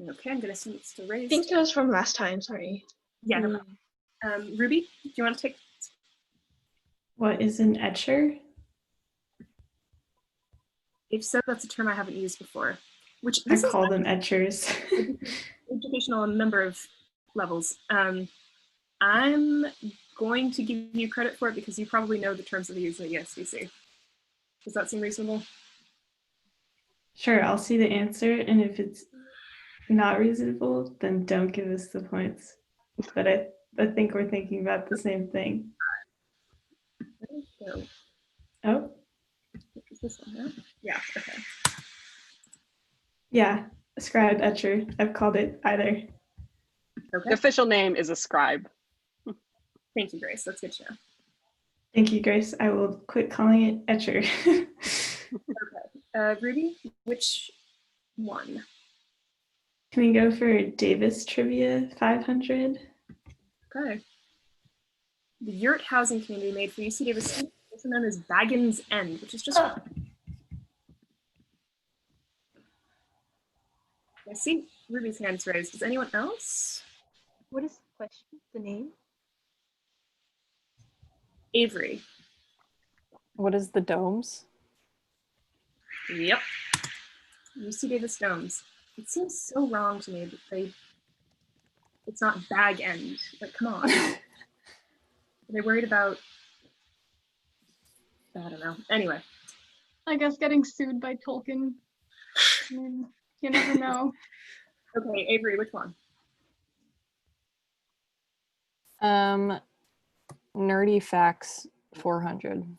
Okay, I'm gonna assume it's still I raised. think it was from last time, sorry. Yeah, no problem. Ruby, do you want to take? What is an etcher? If so, that's a term I haven't used before. Which I this is call them etchers. educational on a number of levels. I'm going to give you credit for it because you probably know the terms that they use in the ESDC. Does that seem reasonable? Sure, I'll see the answer, and if it's not reasonable, then don't give us the points. But I think we're thinking about the same thing. So, Oh, is this one now? Yeah, okay. yeah, scribe etcher. I've called it either. The Okay, official name is a scribe. thank you, Grace. That's good to know. Thank you, Grace. I will quit calling it etcher. Ruby, which one? Can we go for Davis trivia 500? Okay. The yurt housing community made for UC Davis students, also known as Baggins End, which is just. I see Ruby's hand's raised. Does anyone else? What is the question? The name? Avery. What is the domes? Yep. UC Davis domes. It seems so wrong to me that it's not bag end. Like, come on. Are they worried about, I don't know. Anyway. I guess getting sued by Tolkien. I mean, you never know. Okay, Avery, which one? Nerdy facts 400.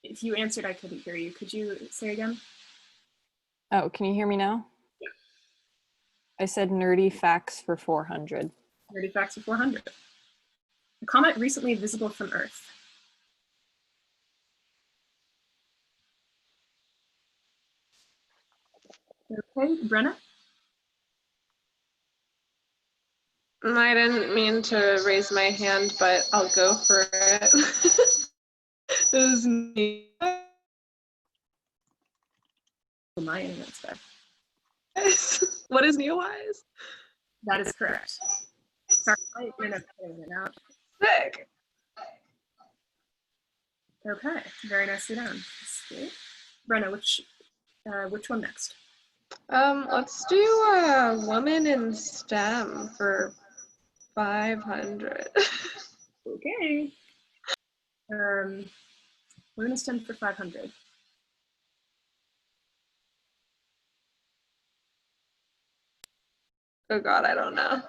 If you answered, I couldn't hear you. Could you say again? Oh, can you hear me now? Yeah. I said nerdy facts for 400. Nerdy facts for 400. A comet recently visible from Earth. Okay, Brenna? I didn't mean to raise my hand, but I'll go for it. This is me. My internet's bad. What is Neowise? That is correct. Sorry, my internet's cutting in and out. Sick. Okay, very nicely done. Brenna, which one next? Let's do a woman in STEM for 500. Okay. We're gonna stand for 500. Oh God, I don't know.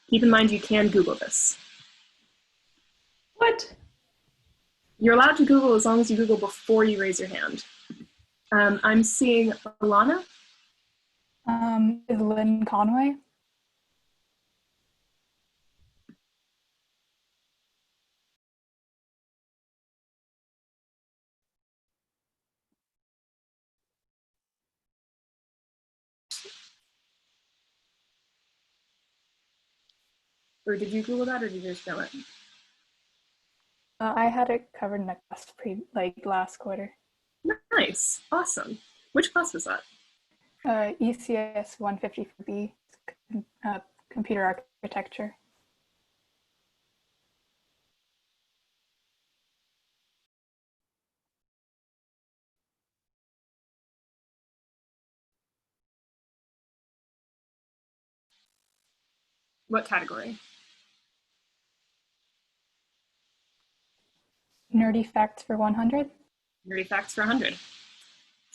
Keep in mind you can Google this. What? You're allowed to Google as long as you Google before you raise your hand. I'm seeing Alana. Is Lynn Conway? Or did you Google that, or did you just know it? I had it covered in the class last quarter. Nice, awesome. Which class was that? ECS 154B, computer architecture. What category? Nerdy facts for 100. Nerdy facts for 100.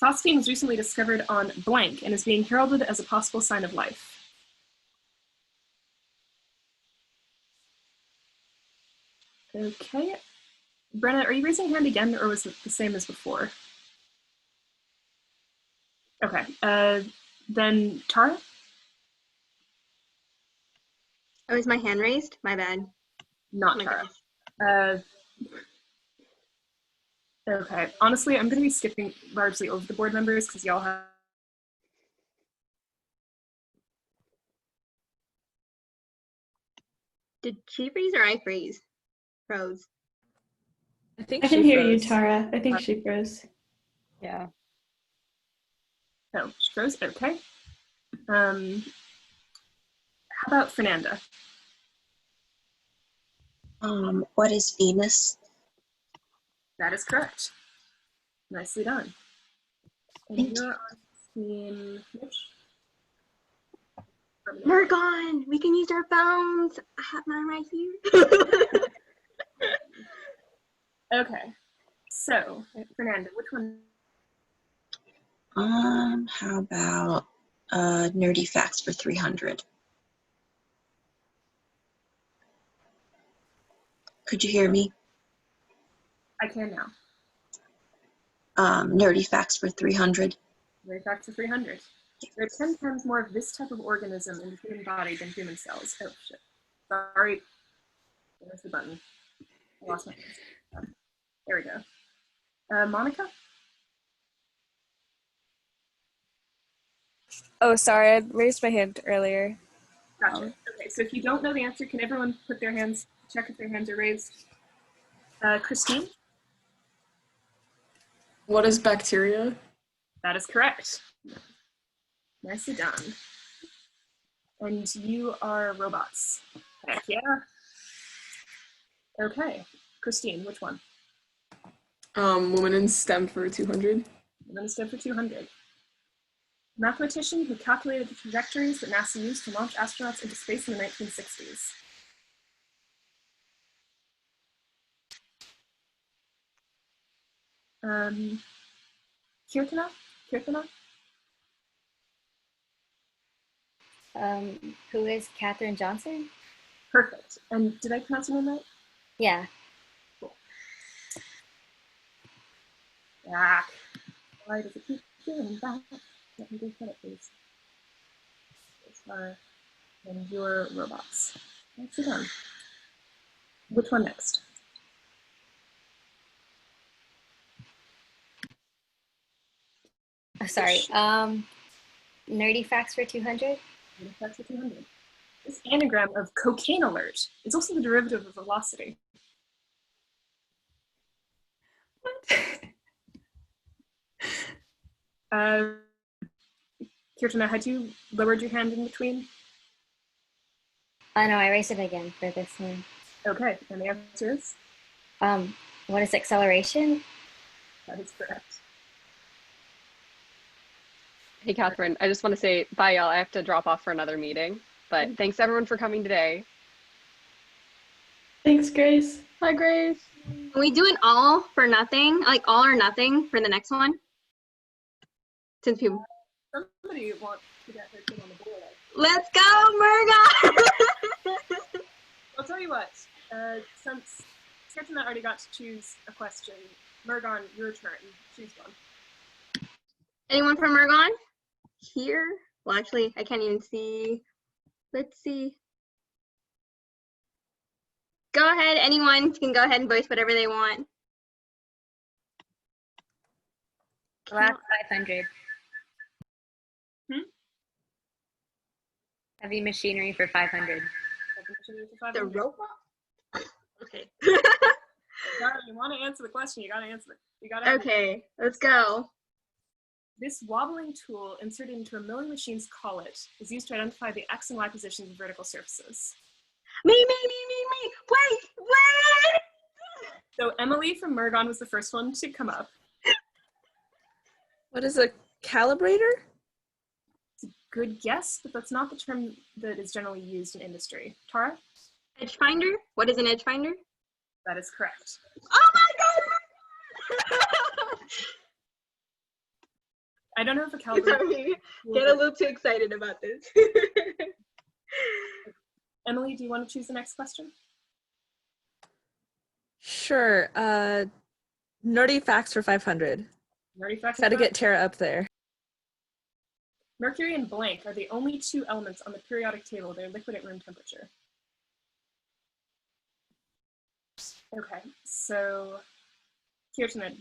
Phosphine was recently discovered on blank and is being heralded as a possible sign of life. Okay. Brenna, are you raising your hand again, or was it the same as before? Okay. Then Tara? Oh, is my hand raised? My bad. Not Oh my Tara. Okay. Honestly, I'm going to be skipping largely over the board members because y'all have. Did she freeze or I freeze? Froze. I think I can she hear you, froze. Tara. I think she froze. Yeah. Oh, she froze? Okay. How about Fernanda? What is Venus? That is correct. Nicely done. And Thank you're on team Mitch? Mergon, we can use our phones. I have mine right here. Okay. So, Fernanda, which one? How about nerdy facts for 300? Could you hear me? I can now. Nerdy facts for 300. Right back to 300. There are 10 times more of this type of organism in the human body than human cells. Oh, shit. Sorry. There's the button. I lost my hands. There we go. Monica? Oh, sorry, I raised my hand earlier. Gotcha. Okay, so if you don't know the answer, can everyone put their hands, check if their hands are raised? Christine? What is bacteria? That is correct. Nicely done. And you are robots. Heck yeah. Okay, Christine, which one? Woman in STEM for 200. Woman in STEM for 200. Mathematician who calculated the trajectories that NASA used to launch astronauts into space in the 1960s. Kirtana? Who is Katherine Johnson? Perfect. And did I pronounce your name right? Yeah. Cool. Ah, why does it keep doing that? Let me do credit, please. And your robots. Nicely done. Which one next? Oh, sorry. Nerdy facts for 200. Nerdy facts for 200. This anagram of cocaine alert is also the derivative of velocity. Kirtana, had you lowered your hand in between? Oh no, I raised it again for this one. Okay, and the answer is? What is acceleration? That is correct. Hey, Catherine, I just want to say bye, y'all. I have to drop off for another meeting, but thanks everyone for coming today. Thanks, Grace. Hi, Grace. Can we do an all for nothing, like all or nothing for the next one? Since people. Somebody wants to get their kid on the board. Let's go, Mergon! I'll tell you what, since Kirtana already got to choose a question, Mergon, your turn. Choose one. Anyone from Mergon? Here? Well, actually, I can't even see. Let's see. Go ahead, anyone can go ahead and voice whatever they want. Last 500. Heavy machinery for 500. The robot? Okay. You want to answer the question, you gotta answer it. You gotta. Okay, let's go. This wobbling tool inserted into a milling machine's collet is used to identify the X and Y positions of vertical surfaces. Me. Wait! So Emily from Mergon was the first one to come up. What is a calibrator? Good guess, but that's not the term that is generally used in industry. Tara? Edge finder? What is an edge finder? That is correct. Oh my god! I don't know if a caliber. Sorry, get a little too excited about this. Emily, do you want to choose the next question? Sure. Nerdy facts for 500. Nerdy facts. Got to get Tara up there. Mercury and blank are the only two elements on the periodic table that are liquid at room temperature. Okay, so Kirtana,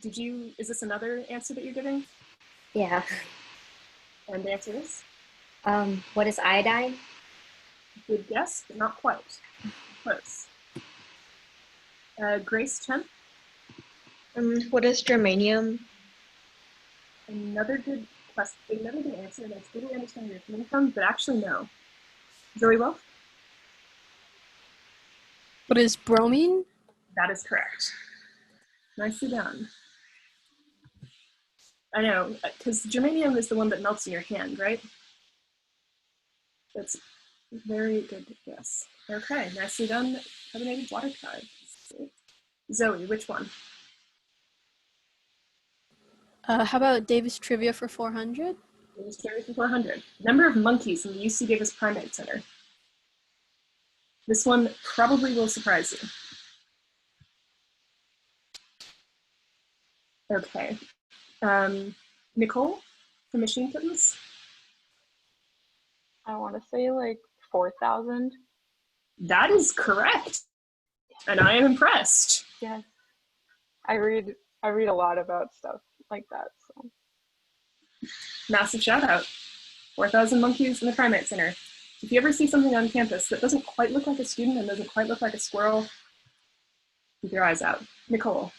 is this another answer that you're giving? Yeah. And the answer is? What is iodine? Good guess, but not quite. Close. Grace Chen? What is germanium? Another good question, another good answer, and it's really understand where you're coming from, but actually no. Zoe Wolf? What is bromine? That is correct. Nicely done. I know, because germanium is the one that melts in your hand, right? That's very good guess. Okay, nicely done. Carbonated water card. Zoe, which one? How about Davis Trivia for 400? Davis Trivia for 400. Number of monkeys in the UC Davis Primate Center. This one probably will surprise you. Okay. Nicole from Machine Kittens? I want to say like 4,000. That is correct. And I am impressed. Yes. I read a lot about stuff like that. So Massive shout out. 4,000 monkeys in the Primate Center. If you ever see something on campus that doesn't quite look like a student and doesn't quite look like a squirrel, keep your eyes out. Nicole.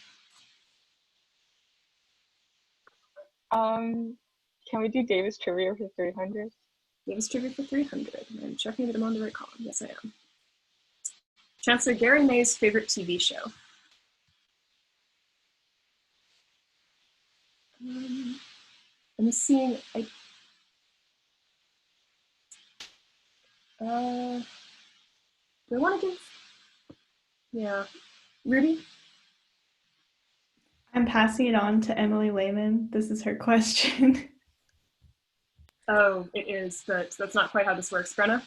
Can we do Davis Trivia for 300? Davis Trivia for 300. I'm checking that I'm on the right column. Yes, I am. Chancellor Gary May's favorite TV show. I'm seeing. Do I want to give? Yeah, Ruby. I'm passing it on to Emily Lehman. This is her question. Oh, it is, but that's not quite how this works. Brenna?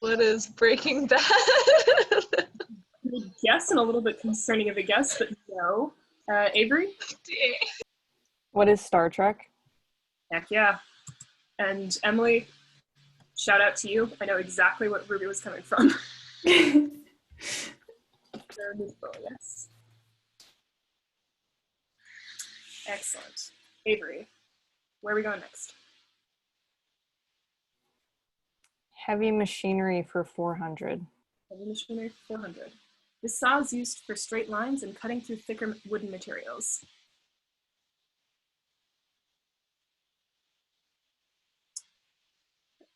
What is Breaking Bad? Good guess, and a little bit concerning of a guess, but no. Avery? What is Star Trek? Heck yeah. And Emily, shout out to you. I know exactly what Ruby was coming from. Yes. Excellent. Avery, where are we going next? Heavy machinery for 400. Heavy machinery for 400. This saw is used for straight lines and cutting through thicker wooden materials.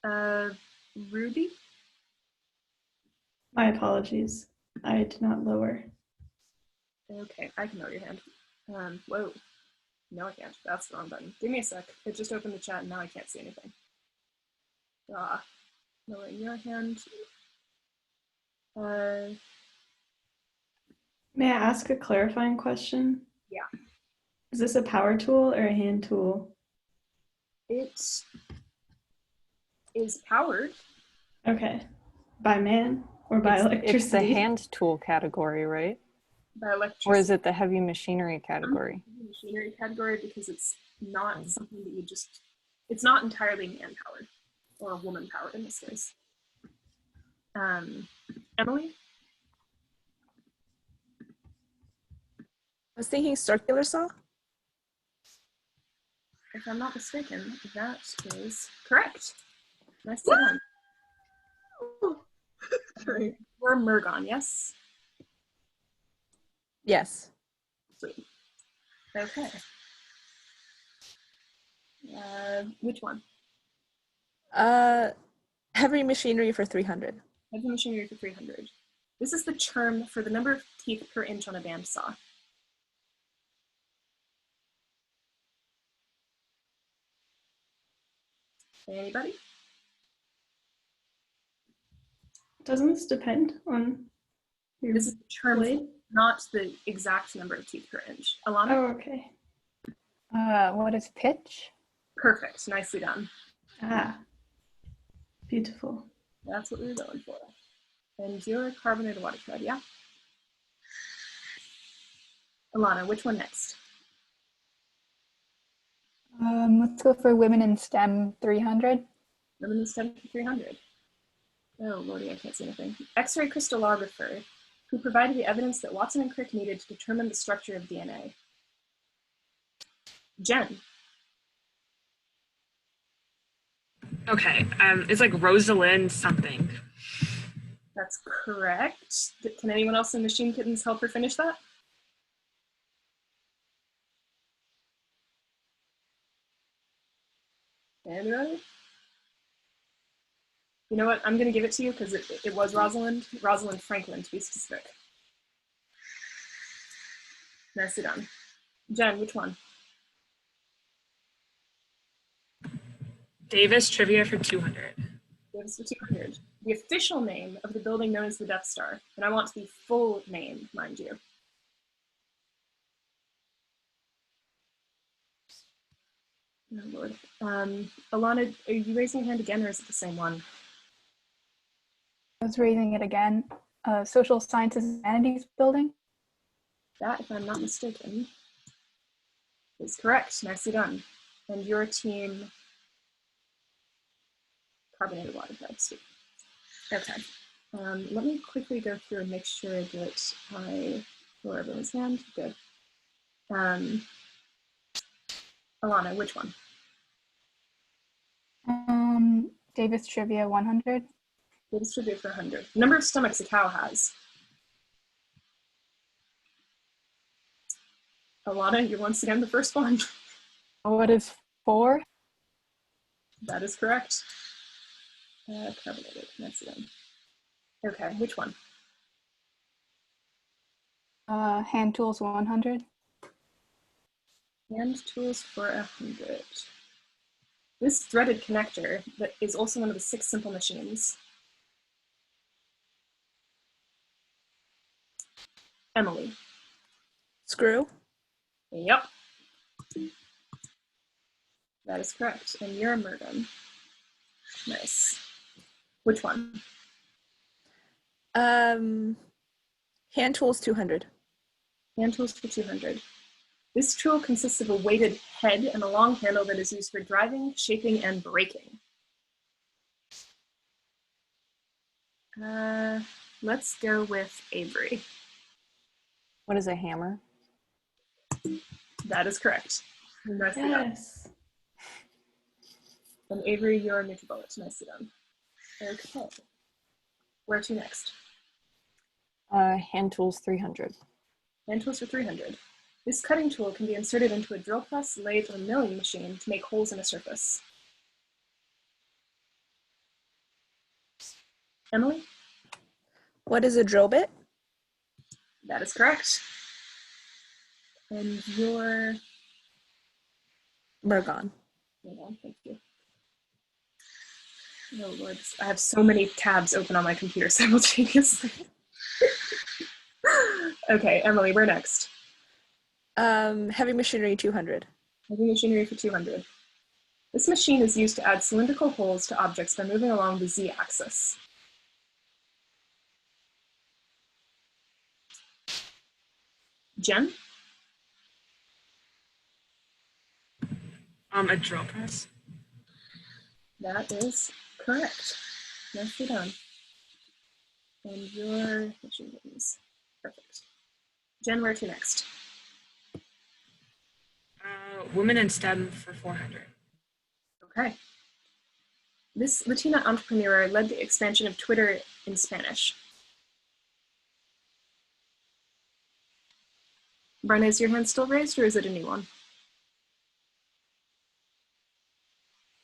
Ruby? My apologies. I did not lower. Okay, I can lower your hand. Whoa. No, I can't. That's the wrong button. Give me a sec. It just opened the chat and now I can't see anything. Lowering your hand. May I ask a clarifying question? Yeah. Is this a power tool or a hand tool? It is powered. Okay. By man or by electricity? It's the hand tool category, right? By electricity. Or is it the heavy machinery category? Machinery category because it's not something that you just, it's not entirely man-powered or woman-powered in this case. Emily? I was thinking circular saw. If I'm not mistaken, that is correct. Nicely done. Sorry. We're Mergon, yes? Yes. Sweet. Okay. Which one? Heavy machinery for 300. Heavy machinery for 300. This is the term for the number of teeth per inch on a bandsaw. Anybody? Doesn't this depend on your This is the term, blade? not the exact number of teeth per inch. Alana? Oh, okay. What is pitch? Perfect. Nicely done. Ah, beautiful. That's what we were going for. And your carbonated water thread, yeah? Alana, which one next? Let's go for women in STEM 300. Women in STEM 300. Oh, lordy, I can't see anything. X-ray crystallographer, who provided the evidence that Watson and Crick needed to determine the structure of DNA. Jen. Okay, it's like Rosalind something. That's correct. Can anyone else in Machine Kittens help her finish that? Anybody? You know what? I'm going to give it to you because it was Rosalind. Rosalind Franklin, to be specific. Nicely done. Jen, which one? Davis trivia for 200. Davis for 200. The official name of the building known as the Death Star. And I want the full name, mind you. Oh, Lord. Alana, are you raising your hand again, or is it the same one? I was raising it again. Social Sciences and Humanities building. That, if I'm not mistaken, is correct. Nicely done. And your team, carbonated water threads. Okay. Let me quickly go through and make sure that I lower everyone's hand. Good. Alana, which one? Davis Trivia 100. Davis Trivia for 100. Number of stomachs a cow has. Alana, you're once again the first one. What is 4? That is correct. Carbonated, that's it. Okay, which one? Hand tools 100. Hand tools for 100. This threaded connector that is also one of the 6 simple machines. Emily. Screw. Yep. That is correct. And you're a Mervin. Nice. Which one? Hand tools 200. Hand tools for 200. This tool consists of a weighted head and a long handle that is used for driving, shaping, and braking. Let's go with Avery. What is a hammer? That is correct. Nicely done. Yes. And Avery, you're a NutriBullet. Nicely done. Okay. Where to next? Hand tools 300. Hand tools for 300. This cutting tool can be inserted into a drill press, lathe, or milling machine to make holes in a surface. Emily? What is a drill bit? That is correct. And your... Mergon. Thank you. Oh Lord, I have so many tabs open on my computer simultaneously. Okay, Emily, where next? Heavy machinery 200. Heavy machinery for 200. This machine is used to add cylindrical holes to objects by moving along the z-axis. Jen? A drill press. That is correct. Nicely done. And your machine buttons. Perfect. Jen, where to next? Women in STEM for 400. Okay. This Latina entrepreneur led the expansion of Twitter in Spanish. Brenna, is your hand still raised or is it a new one?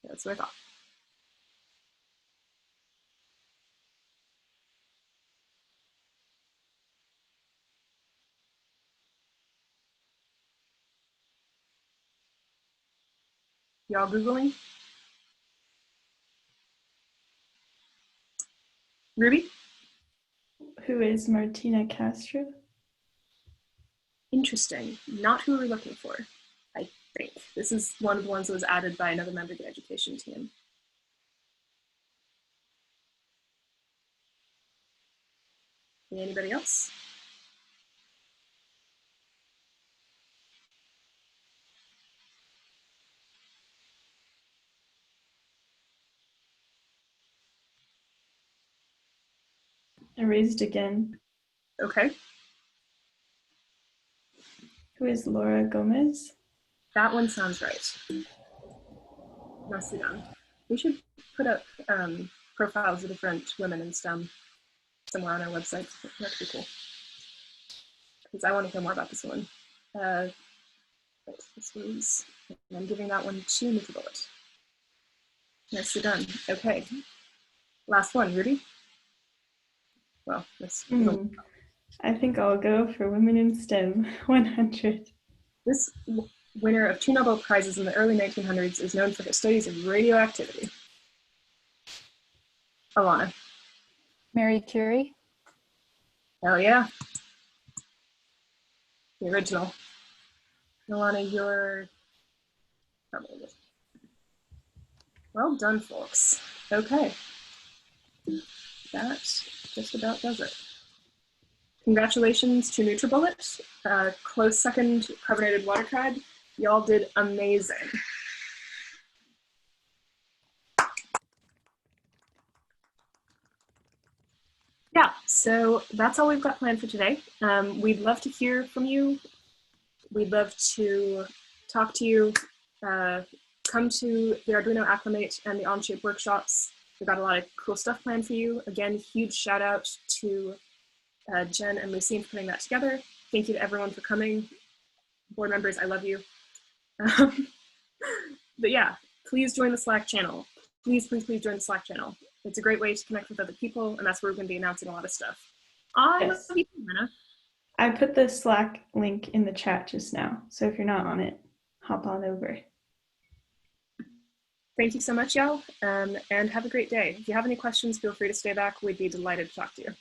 That's what I thought. Y'all Googling? Ruby? Who is Martina Castro? Interesting. Not who we're looking for, I think. This is one of the ones that was added by another member of the education team. Anybody else? Erased again. Okay. Who is Laura Gomez? That one sounds right. Nicely done. We should put up profiles of different women in STEM somewhere on our website. That'd be cool. Because I want to hear more about this one. Right, this was, I'm giving that one to NutriBullet. Nicely done. Okay. Last one, Ruby. Well, this. I think I'll go for Women in STEM 100. This winner of 2 Nobel Prizes in the early 1900s is known for her studies of radioactivity. Alana. Marie Curie. Hell yeah. The original. Alana, you're probably good. Well done, folks. Okay. That just about does it. Congratulations to NutriBullet. Close second, Carbonated Water Tribe. Y'all did amazing. Yeah, so that's all we've got planned for today. We'd love to hear from you. We'd love to talk to you. Come to the Arduino Acclimate and the Onshape workshops. We've got a lot of cool stuff planned for you. Again, huge shout out to Jen and Lucine for putting that together. Thank you to everyone for coming. Board members, I love you. But yeah, please join the Slack channel. Please, please, please join the Slack channel. It's a great way to connect with other people, and that's where we're going to be announcing a lot of stuff. Yes. I put the Slack link in the chat just now, so if you're not on it, hop on over. Thank you so much, y'all, and have a great day. If you have any questions, feel free to stay back. We'd be delighted to talk to you.